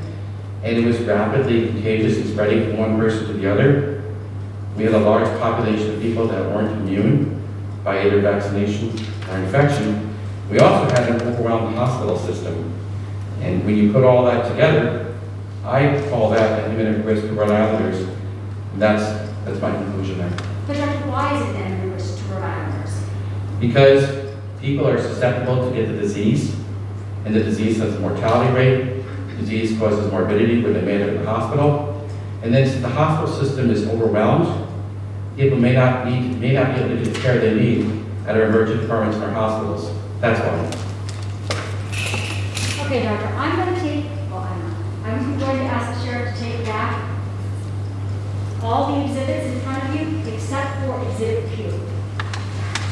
S3: and it was rapidly contagious and spreading from one person to the other. We had a large population of people that weren't immune by either vaccination or infection. We also had an overwhelmed hospital system. And when you put all that together, I call that an imminent risk to Rhode Islanders. And that's my conclusion there.
S2: But Dr., why is it then a risk to Rhode Islanders?
S3: Because people are susceptible to get the disease, and the disease has a mortality rate. The disease causes morbidity when they may end up in the hospital. And then since the hospital system is overwhelmed, people may not be able to get the care they need at our emergency departments and our hospitals. That's why.
S2: Okay, Doctor, I'm going to ask the sheriff to take back all the exhibits in front of you except for Exhibit Q.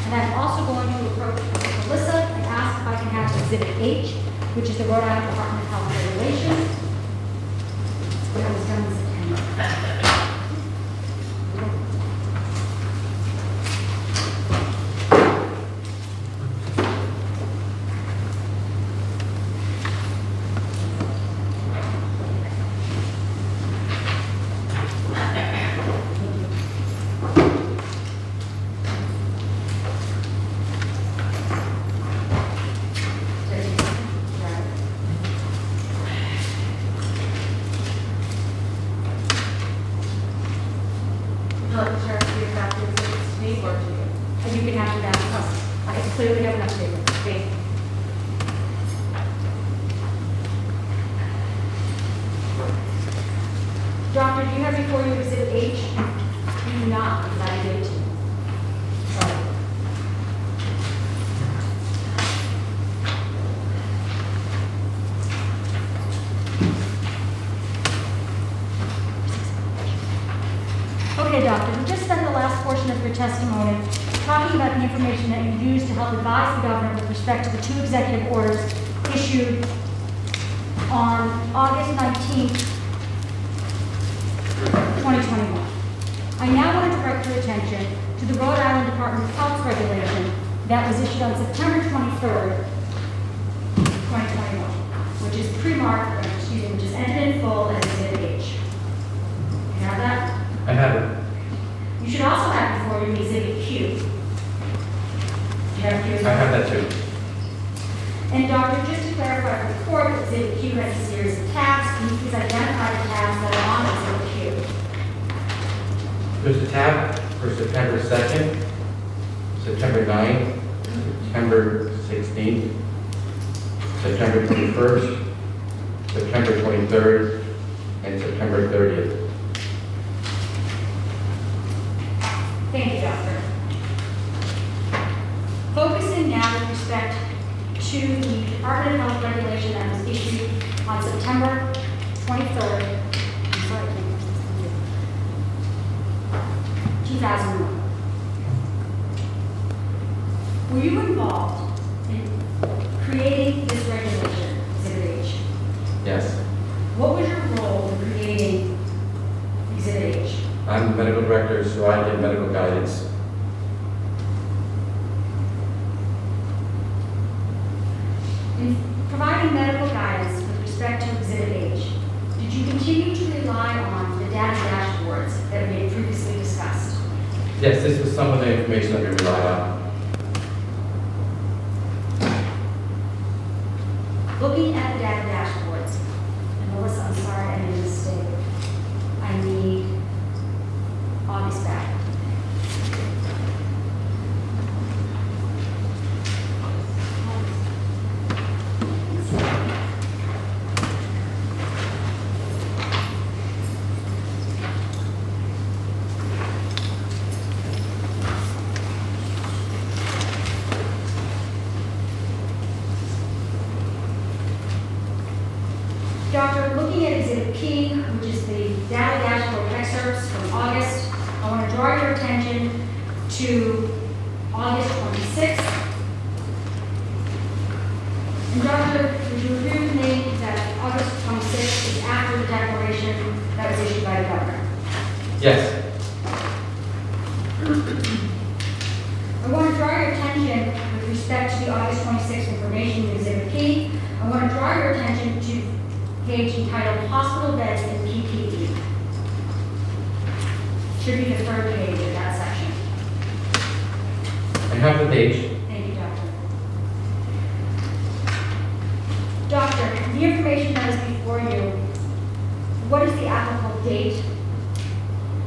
S2: And I'm also going to approach Melissa and ask if I can have Exhibit H, which is the Rhode Island Department of Health Regulations. That was done in September. Doctor, do you have before you Exhibit H? You do not, because I gave it to you. Sorry. Okay, Doctor, we just spent the last portion of your testimony talking about the information that you used to help advise the governor with respect to the 2 executive orders issued on August 19th, 2021. I now want to direct your attention to the Rhode Island Department of Health regulation that was issued on September 23rd, 2021, which is pre-marked, which is entered in full as Exhibit H. You have that?
S3: I have it.
S2: You should also have before you Exhibit Q. Do you have Q?
S3: I have that too.
S2: And Doctor, just to clarify for the court, Exhibit Q has a series of tabs, and you please identify the tabs that are on Exhibit Q.
S3: There's a tab for September 2nd, September 9th, September 16th, September 21st, September 23rd, and September 30th.
S2: Thank you, Doctor. Focusing now with respect to the Department of Health regulation that was issued on September 23rd, 2001. Were you involved in creating this regulation, Exhibit H?
S3: Yes.
S2: What was your role in creating Exhibit H?
S3: I'm the medical director, so I give medical guidance.
S2: In providing medical guidance with respect to Exhibit H, did you continue to rely on the data dashboards that we had previously discussed?
S3: Yes, this was some of the information that we relied on.
S2: Looking at the data dashboards, and Melissa, I'm sorry I made a mistake. I need August back. Doctor, looking at Exhibit P, which is the data dashboard excerpts from August, I want to draw your attention to August 26th. And Doctor, would you agree with me that August 26th is after the declaration that was issued by the governor?
S3: Yes.
S2: I want to draw your attention with respect to the August 26th information in Exhibit P. I want to draw your attention attention to page entitled Hospital Beds and PPE. Should be the third page of that section.
S3: I have the page.
S2: Thank you, Doctor. Doctor, the information that is before you, what is the applicable date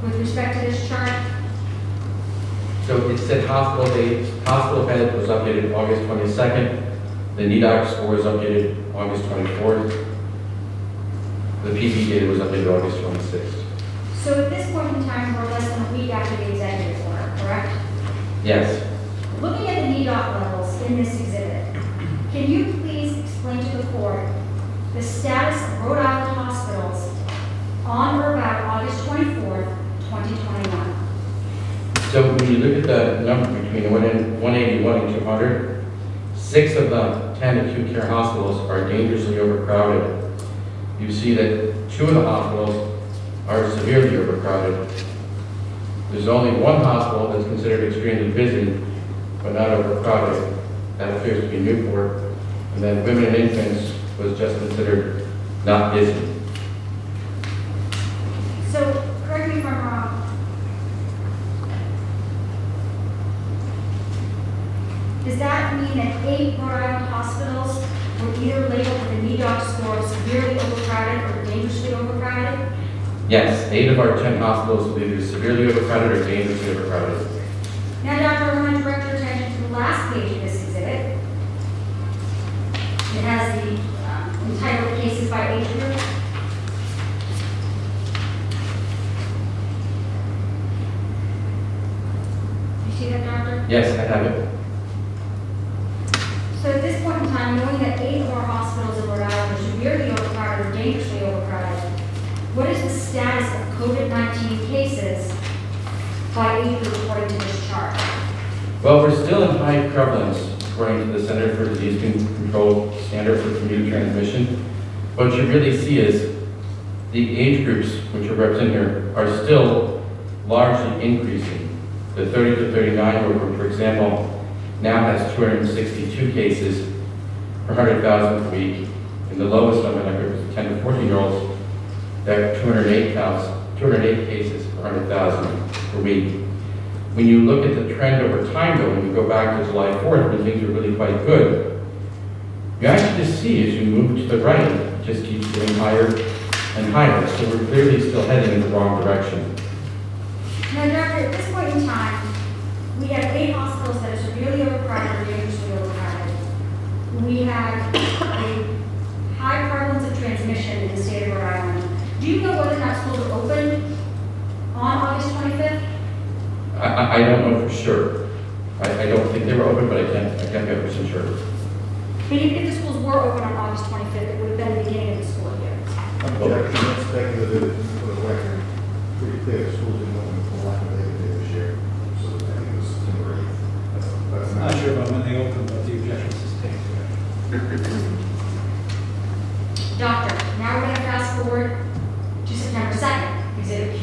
S2: with respect to this chart?
S3: So it said hospital bed was updated August 22nd. The NEDOC score was updated August 24th. The PP data was updated August 26th.
S2: So at this point in time, we're less than a week after the executive order, correct?
S3: Yes.
S2: Looking at the NEDOC levels in this exhibit, can you please explain to the court the status of Rhode Island hospitals on or about August 24th, 2021?
S3: So when you look at the number between 181 and 200, 6 of the 10 acute care hospitals are dangerously overcrowded. You see that 2 of the hospitals are severely overcrowded. There's only 1 hospital that's considered extremely busy, but not overcrowded. That appears to be Newport. And then women and infants was just considered not busy.
S2: So, correct me if I'm wrong. Does that mean that 8 Rhode Island hospitals were either labeled with a NEDOC score of severely overcrowded or dangerously overcrowded?
S3: Yes, 8 of our 10 hospitals will be either severely overcrowded or dangerously overcrowded.
S2: Now, Doctor, I want to direct your attention to the last page of this exhibit. It has the entitled cases by age group. You see that, Doctor?
S3: Yes, I have it.
S2: So at this point in time, knowing that 8 of our hospitals in Rhode Island are severely overcrowded or dangerously overcrowded, what is the status of COVID-19 cases by age group according to this chart?
S3: Well, we're still in high prevalence according to the Center for Disease Control Standard for Community Transmission. What you really see is the age groups, which are represented here, are still largely increasing. The 30 to 39 group, for example, now has 262 cases per 100,000 per week. And the lowest number in that group is 10 to 14-year-olds. That 208 cases per 100,000 per week. When you look at the trend over time, though, when you go back to July 4th, when things are really quite good, you actually just see as you move to the right, it just keeps getting higher and higher. So we're clearly still heading in the wrong direction.
S2: Now, Doctor, at this point in time, we have 8 hospitals that are severely overcrowded or dangerously overcrowded. We have a high prevalence of transmission in the state of Rhode Island. Do you know whether or not schools are open on August 25th?
S3: I don't know for sure. I don't think they were open, but I can't be 100% sure.
S2: But even if the schools were open on August 25th, it would have been the beginning of the school year.
S6: Objection, that's speculative, for the record, pretty clear, schools didn't open until after Labor Day this year, so I think it was September 8th. That's
S5: I'm not sure about when they opened, but the objection is sustained.
S2: Doctor, now we're going to fast forward to September 2nd, Exhibit Q.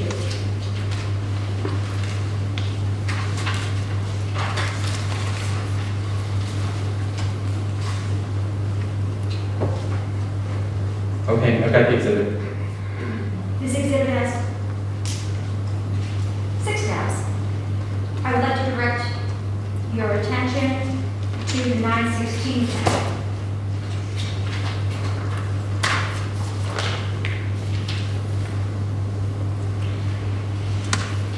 S3: Okay, I've got the exhibit.
S2: This exhibit has 6 tabs. I would like to direct your attention to the 916 tab.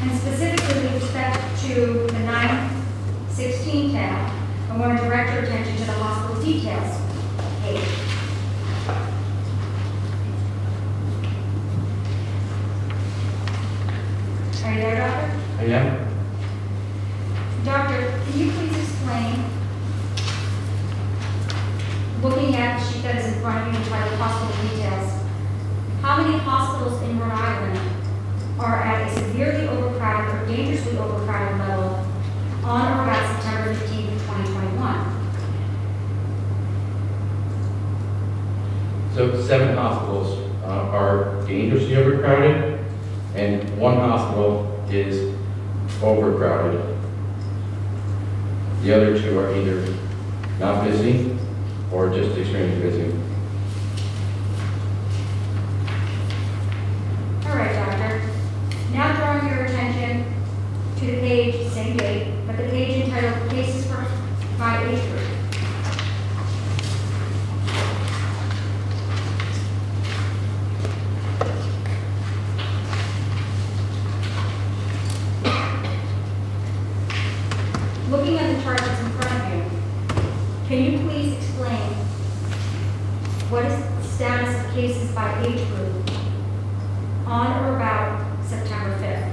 S2: And specifically with respect to the 916 tab, I want to direct your attention to the hospital details page. Are you there, Doctor?
S3: I am?
S2: Doctor, can you please explain, looking at the sheet that is in front of you entitled Hospital Details, how many hospitals in Rhode Island are at a severely overcrowded or dangerously overcrowded level on or about September 15th, 2021?
S3: So 7 hospitals are dangerously overcrowded, and 1 hospital is overcrowded. The other 2 are either not busy or just extremely busy.
S2: what is the status of cases by age group on or about September 5th?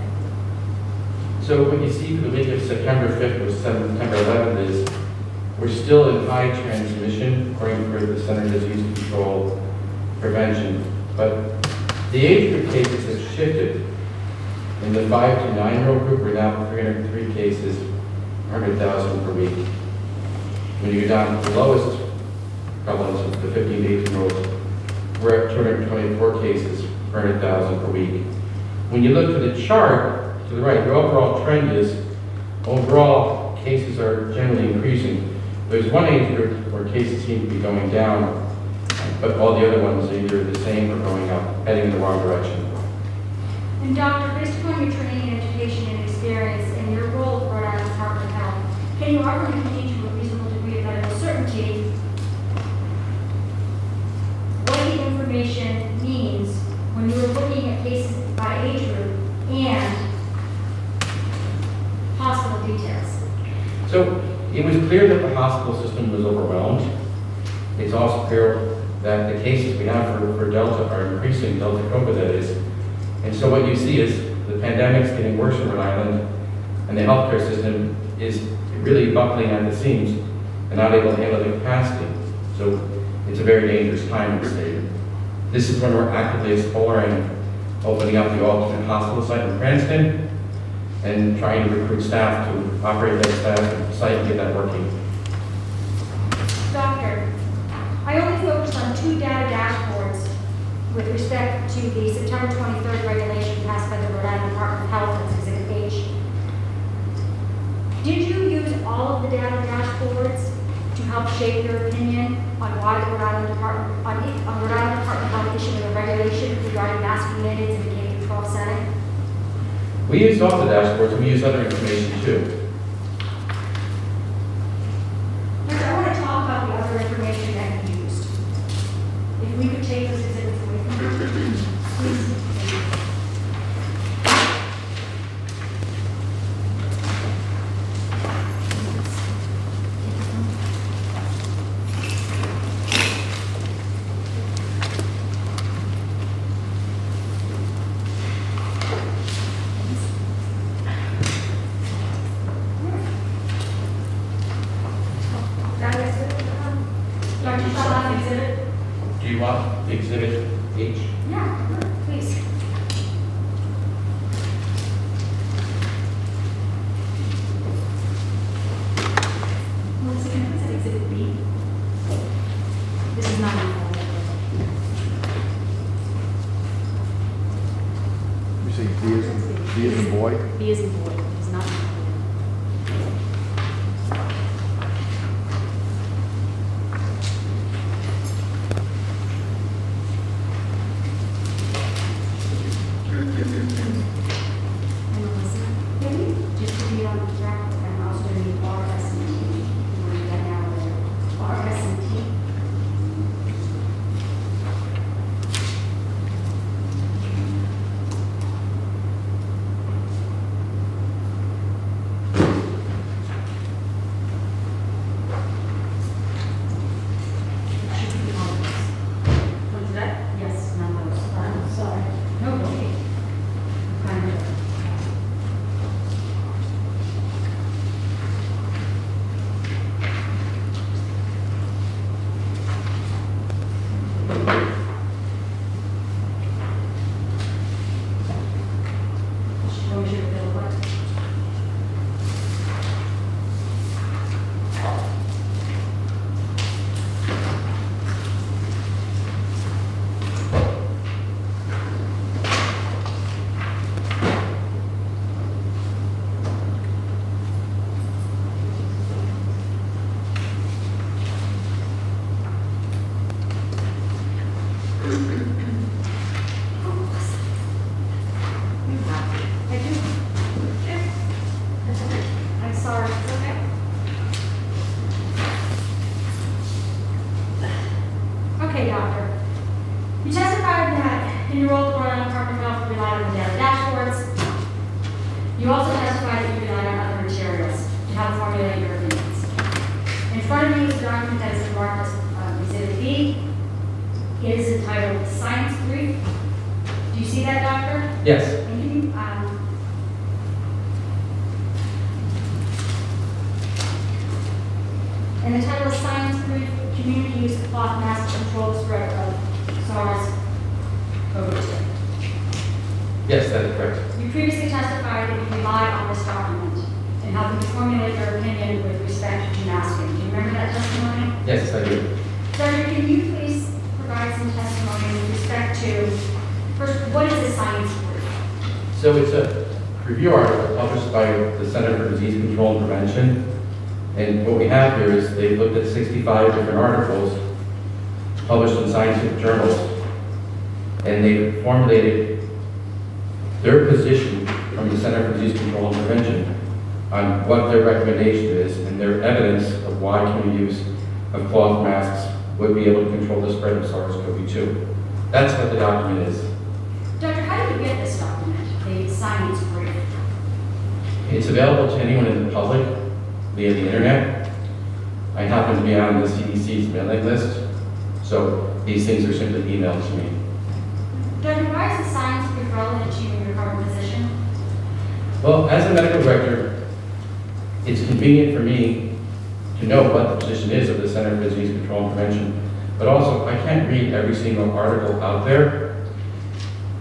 S3: So what you see for the week of September 5th or September 11th is we're still in high transmission according to the Center for Disease Control Prevention. But the age group cases have shifted. In the 5 to 9-year-old group, we're now 303 cases, 100,000 per week. When you go down to the lowest prevalence, the 15 to 18-year-olds, we're at 224 cases, 100,000 per week. When you look at the chart to the right, the overall trend is overall cases are generally increasing. There's one age group where cases seem to be going down, but all the other ones are either the same or going up, heading in the wrong direction.
S2: And Doctor, based upon your training, education, and experience, and your role with Rhode Island Department of Health, can you offer me to a reasonable degree of medical certainty what the information means when you were looking at cases by age group and hospital details?
S3: So it was clear that the hospital system was overwhelmed. It's also clear that the cases we have for Delta are increasing, Delta COVID that is. And so what you see is the pandemic's getting worse in Rhode Island, and the healthcare system is really buckling at the seams and not able to handle the capacity. So it's a very dangerous time in the state. This is when we're actively exploring opening up the alternate hospital site in Cranston and trying to recruit staff to operate that staff and site and get that working.
S2: Doctor, I only focused on 2 data dashboards with respect to the September 23rd regulation passed by the Rhode Island Department of Health and Exhibit H. Did you use all of the data dashboards to help shape your opinion on why the Rhode Island Department, on Rhode Island Department of Health issuing a regulation regarding masking mandates in the K-12 setting?
S3: We used all the dashboards, and we used other information too.
S2: Doctor, I want to talk about the other information that you used. If we could take those exhibits away from you, please. Dr. Shaw, exhibit?
S3: Do you want the exhibit H?
S2: Yeah, please. What's it, exhibit B? This is not
S6: You say D as in boy?
S2: B is in boy, it's not. Just to be on the track, I'm also going to need RS and T. We're going to get down there. RS and T. What's that? Yes, none of those. I'm sorry. No, okay. Kind of. What was your bill, what? I do. I'm sorry, it's okay. Okay, doctor. You testified that in your role at the Rhode Island Department of Health, you relied on the data dashboards. You also testified that you relied on other materials to help formulate your opinions. In front of you is a document that is marked as Exhibit B. It is entitled Science Brief. Do you see that, Doctor?
S3: Yes.
S2: And can you, and the title is Science Brief, Community Use of Cloth Masks to Control the Spread of SARS-CoV-2.
S3: Yes, that is correct.
S2: You previously testified that you relied on this document in helping you formulate your opinion with respect to masking. Do you remember that testimony?
S3: Yes, I do.
S2: Doctor, can you please provide some testimony with respect to, first, what is a science brief?
S3: So it's a review article published by the Center for Disease Control and Prevention. And what we have here is they've looked at 65 different articles published in scientific journals. And they formulated their position from the Center for Disease Control and Prevention on what their recommendation is and their evidence of why community use of cloth masks would be able to control the spread of SARS-CoV-2. That's what the document is.
S2: Doctor, how did you get this document, the science brief?
S3: It's available to anyone in the public via the internet. I happen to be on the CDC's mailing list, so these things are simply emailed to me.
S2: Doctor, why is the science brief relevant to you in your current position?
S3: Well, as a medical director, it's convenient for me to know what the position is of the Center for Disease Control and Prevention, but also I can't read every single article out there,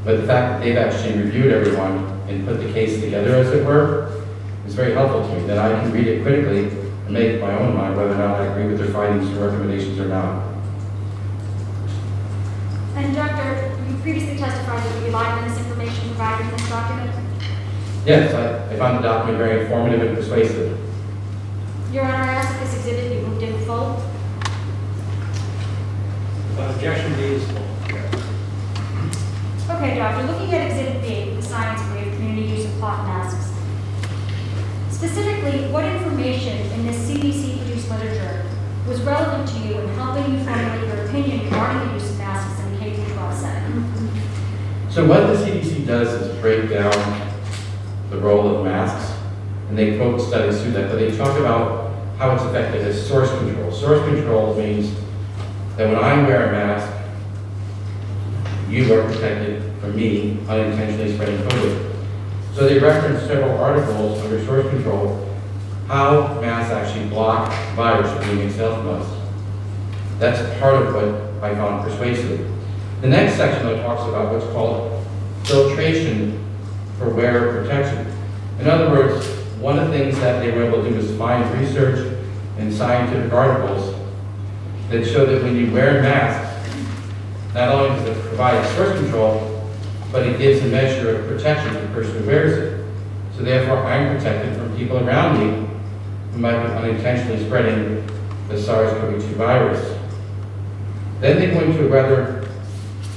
S3: but the fact that they've actually reviewed everyone and put the case together, as it were, is very helpful to me. Then I can read it critically and make my own mind whether or not I agree with their findings or recommendations or not.
S2: And Doctor, you previously testified that you relied on this information provided in this document?
S3: Yes, I found the document very informative and persuasive.
S2: Your Honor, I ask that this exhibit be moved in full.
S5: Without objection, D is full.
S2: Okay, Doctor, looking at Exhibit B, the science brief, community use of cloth masks. Specifically, what information in this CDC-produced literature was relevant to you in helping you formulate your opinion regarding the use of masks in the K-12 setting?
S3: So what the CDC does is break down the role of masks, and they quote studies through that, but they talk about how it's effective as source control. Source control means that when I wear a mask, you are protected from me unintentionally spreading COVID. So they reference several articles under source control how masks actually block virus from being exhaled from us. That's part of what I found persuasive. The next section though talks about what's called filtration for wearer protection. In other words, one of the things that they were able to do is find research and scientific articles that show that when you wear masks, not only does it provide source control, but it gives a measure of protection to the person who wears it. So therefore, I'm protected from people around me who might be unintentionally spreading the SARS-CoV-2 virus. Then they go into a rather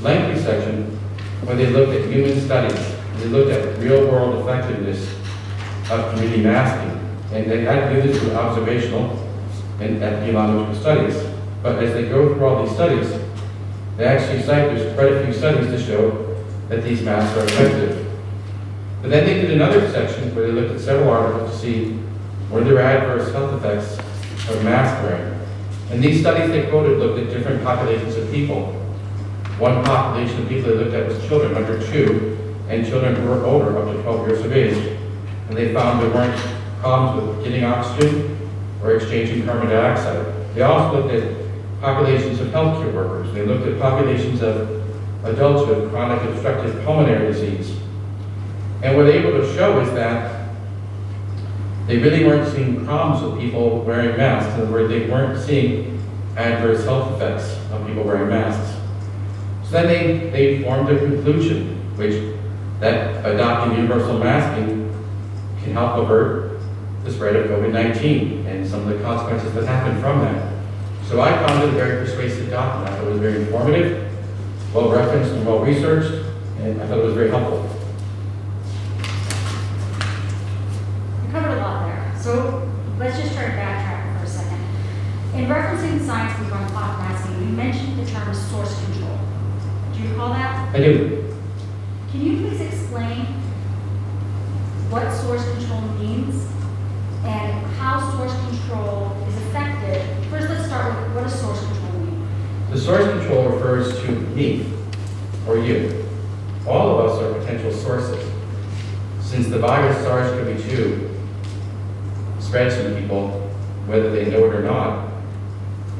S3: lengthy section where they looked at human studies. They looked at real-world effectiveness of community masking. And they had to do this through observational and epidemiological studies. But as they go through all these studies, they actually cite there's quite a few studies to show that these masks are effective. But then they did another section where they looked at several articles to see were there adverse health effects of mask wearing. And these studies they quoted looked at different populations of people. One population of people they looked at was children under 2 and children who were older, up to 12 years of age. And they found there weren't problems with getting oxygen or exchanging carbon dioxide. They also looked at populations of healthcare workers. They looked at populations of adults with chronic obstructive pulmonary disease. And what they're able to show is that they really weren't seeing problems with people wearing masks. In other words, they weren't seeing adverse health effects of people wearing masks. So then they formed a conclusion, which that adopting universal masking can help avert the spread of COVID-19 and some of the consequences that happen from that. So I found it a very persuasive document. I thought it was very informative, well referenced and well researched, and I thought it was very helpful.
S2: You covered a lot there. So let's just try to backtrack for a second. In referencing the science brief on cloth masking, you mentioned the term source control. Do you recall that?
S3: I do.
S2: Can you please explain what source control means and how source control is effective? First, let's start with what does source control mean?
S3: The source control refers to me or you. All of us are potential sources. Since the virus SARS-CoV-2 spreads from people, whether they know it or not,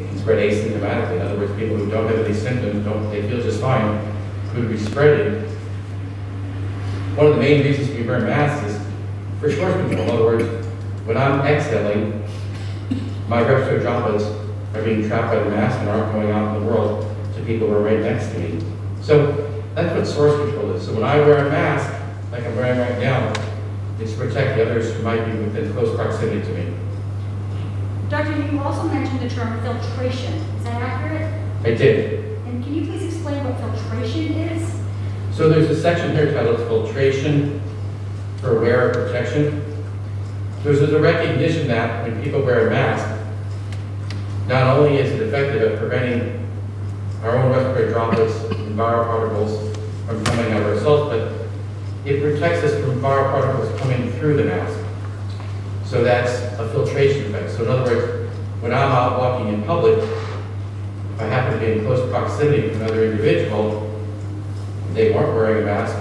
S3: it can spread asymptomatically. In other words, people who don't have any symptoms, they feel just fine, could be spreading. One of the main reasons we wear masks is for source control. In other words, when I'm exhaling, my respiratory droplets are being trapped by the mask and aren't going out in the world to people who are right next to me. So that's what source control is. So when I wear a mask, like I'm wearing right now, it's to protect the others who might be within close proximity to me.
S2: Doctor, you also mentioned the term filtration. Is that accurate?
S3: I did.
S2: And can you please explain what filtration is?
S3: So there's a section here titled Filtration for Wearer Protection. There's a recognition that when people wear a mask, not only is it effective at preventing our own respiratory droplets and viral particles from coming out of ourselves, but it protects us from viral particles coming through the mask. So that's a filtration effect. So in other words, when I'm out walking in public, if I happen to be in close proximity to another individual, if they weren't wearing a mask,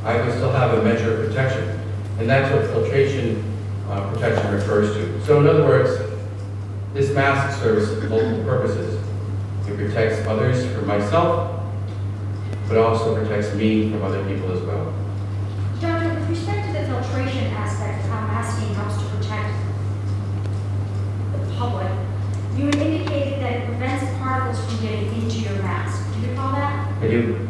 S3: I would still have a measure of protection. And that's what filtration protection refers to. So in other words, this mask serves multiple purposes. It protects others from myself, but also protects me from other people as well.
S2: Doctor, with respect to the filtration aspect of how masking helps to protect the public, you had indicated that it prevents particles from getting into your mask. Do you recall that?
S3: I do.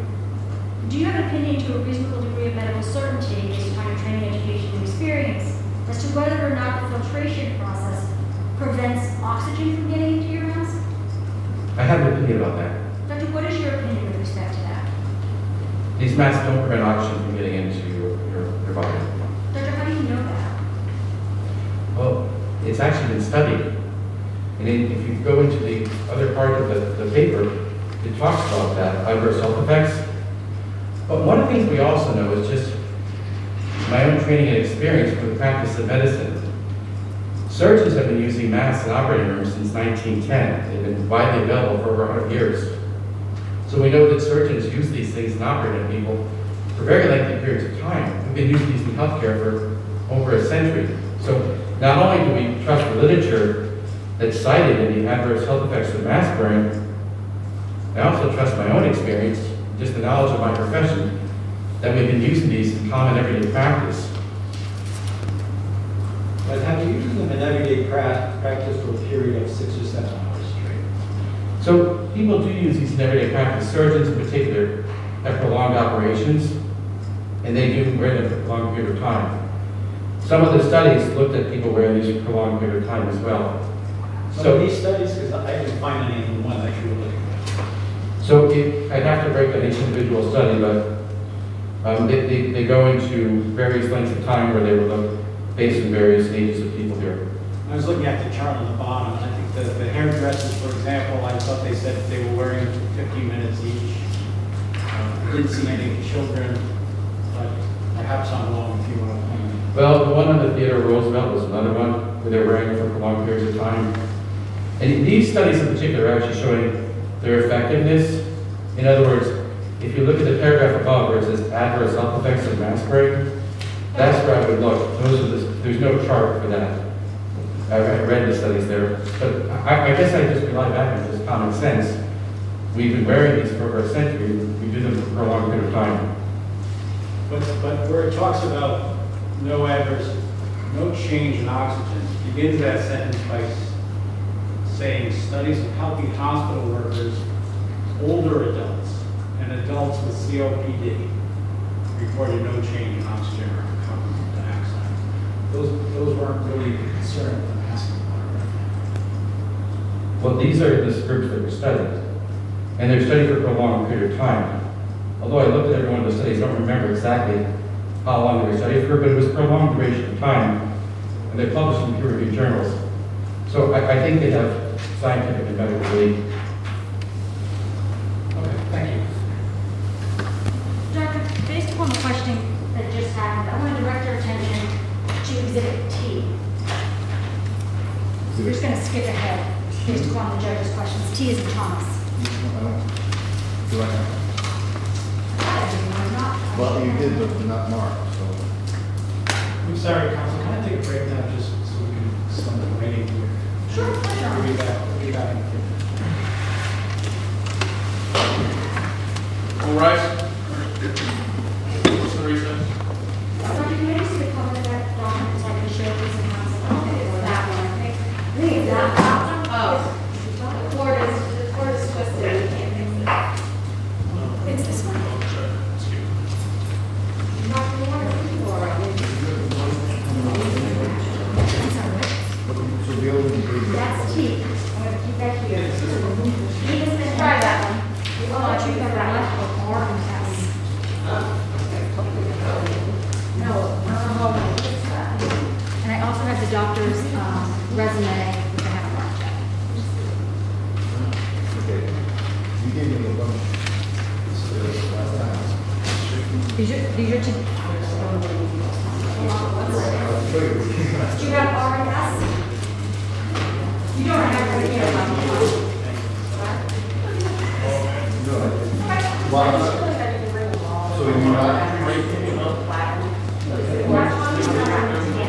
S2: Do you have an opinion to a reasonable degree of medical certainty based upon your training, education, and experience as to whether or not the filtration process prevents oxygen from getting into your mask?
S3: I have an opinion about that.
S2: Doctor, what is your opinion with respect to that?
S3: These masks don't prevent oxygen from getting into your body.
S2: Doctor, how do you know that?
S3: Well, it's actually been studied. And if you go into the other part of the paper, it talks about that, adverse health effects. But one of the things we also know is just my own training and experience from the practice of medicine. Surgeons have been using masks in operating rooms since 1910. They've been widely available for over 100 years. So we know that surgeons use these things in operating on people for very lengthy periods of time. We've been using these in healthcare for over a century. So not only do we trust the literature that's cited in the adverse health effects of mask wearing, I also trust my own experience, just the knowledge of my profession, that we've been using these in common everyday practice.
S5: But have you used them in everyday practice for a period of 6 or 7 hours straight?
S3: So people do use these in everyday practice. Surgeons in particular have prolonged operations, and they do wear them for a prolonged period of time. Some of the studies looked at people wearing these for a prolonged period of time as well.
S5: So these studies, because I didn't find any in the one that you were looking at.
S3: So I'd have to break down each individual study, but they go into various lengths of time where they were looked based on various ages of people here.
S5: I was looking at the chart on the bottom, and I think the hairdressers, for example, I thought they said they were wearing it for 15 minutes each. I didn't see any children, but perhaps I'm wrong if you want to comment.
S3: Well, the one on the theater Roosevelt was another one where they're wearing it for prolonged periods of time. And these studies in particular are actually showing their effectiveness. In other words, if you look at the paragraph above where it says adverse health effects of mask wearing, that's where I would look. There's no chart for that. I read the studies there. But I guess I just rely back on just common sense. We've been wearing these for over a century. We do them for a prolonged period of time.
S5: But where it talks about no change in oxygen, begins that sentence by saying studies of healthy hospital workers, older adults, and adults with COPD reported no change in oxygen or carbon dioxide. Those weren't really concerned with the mask.
S3: Well, these are the groups that were studied. And they're studied for a prolonged period of time. Although I looked at every one of the studies, I don't remember exactly how long they were studied for, but it was a prolonged duration of time. And they're published in peer-reviewed journals. So I think they have scientific and medical belief.
S5: Okay, thank you.
S2: Doctor, based upon the questioning that just happened, I want to direct your attention to Exhibit T. We're just going to skip ahead based upon the judge's questions. T is in Thomas.
S6: I don't, do I have? Well, you did, but not marked, so.
S8: I'm sorry, Council, can I take a break now just so we can start the waiting here?
S2: Sure.
S8: We'll be back, we'll be back.
S1: All rise. What's the recess?
S2: So do you see the cover of that document, so I can share this in council? Okay, or that one, I think. Leave that one.
S7: Oh, the cord is twisted, you can't fix it.
S2: It's this one.
S1: Oh, sorry. Excuse me.
S2: Not the one or the floor, right? I'm sorry, what?
S6: So the other one,
S2: That's T. I'm gonna keep that here. T is the.
S7: Try that one.
S2: You want to treat that left or R and S. No, and I also have the doctor's resume, which I haven't marked yet.
S6: okay. You gave me a bunch. Last time.
S2: These are two.
S6: I'll show you.
S2: Do you have R and S? You don't have it here.
S6: Well, so you not,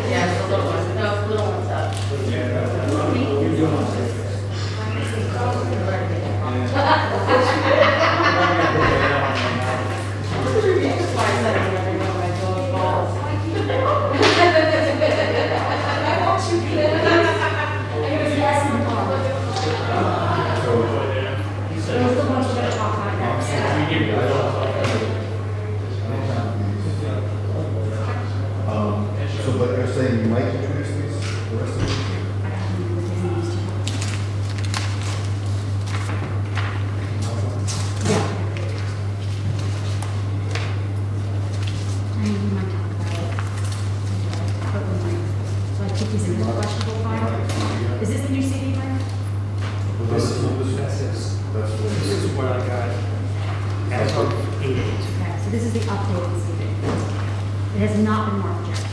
S7: Yeah, the little ones, no, little ones up.
S2: It was S and R. Those are the ones we're gonna talk about next.
S6: so but you're saying you might introduce these, the rest of them?
S2: So I took these into the questionable file. Is this the new CD player?
S6: That's what it is.
S8: what I got. As of 8/8.
S2: Okay, so this is the updated CD. It has not been marked yet.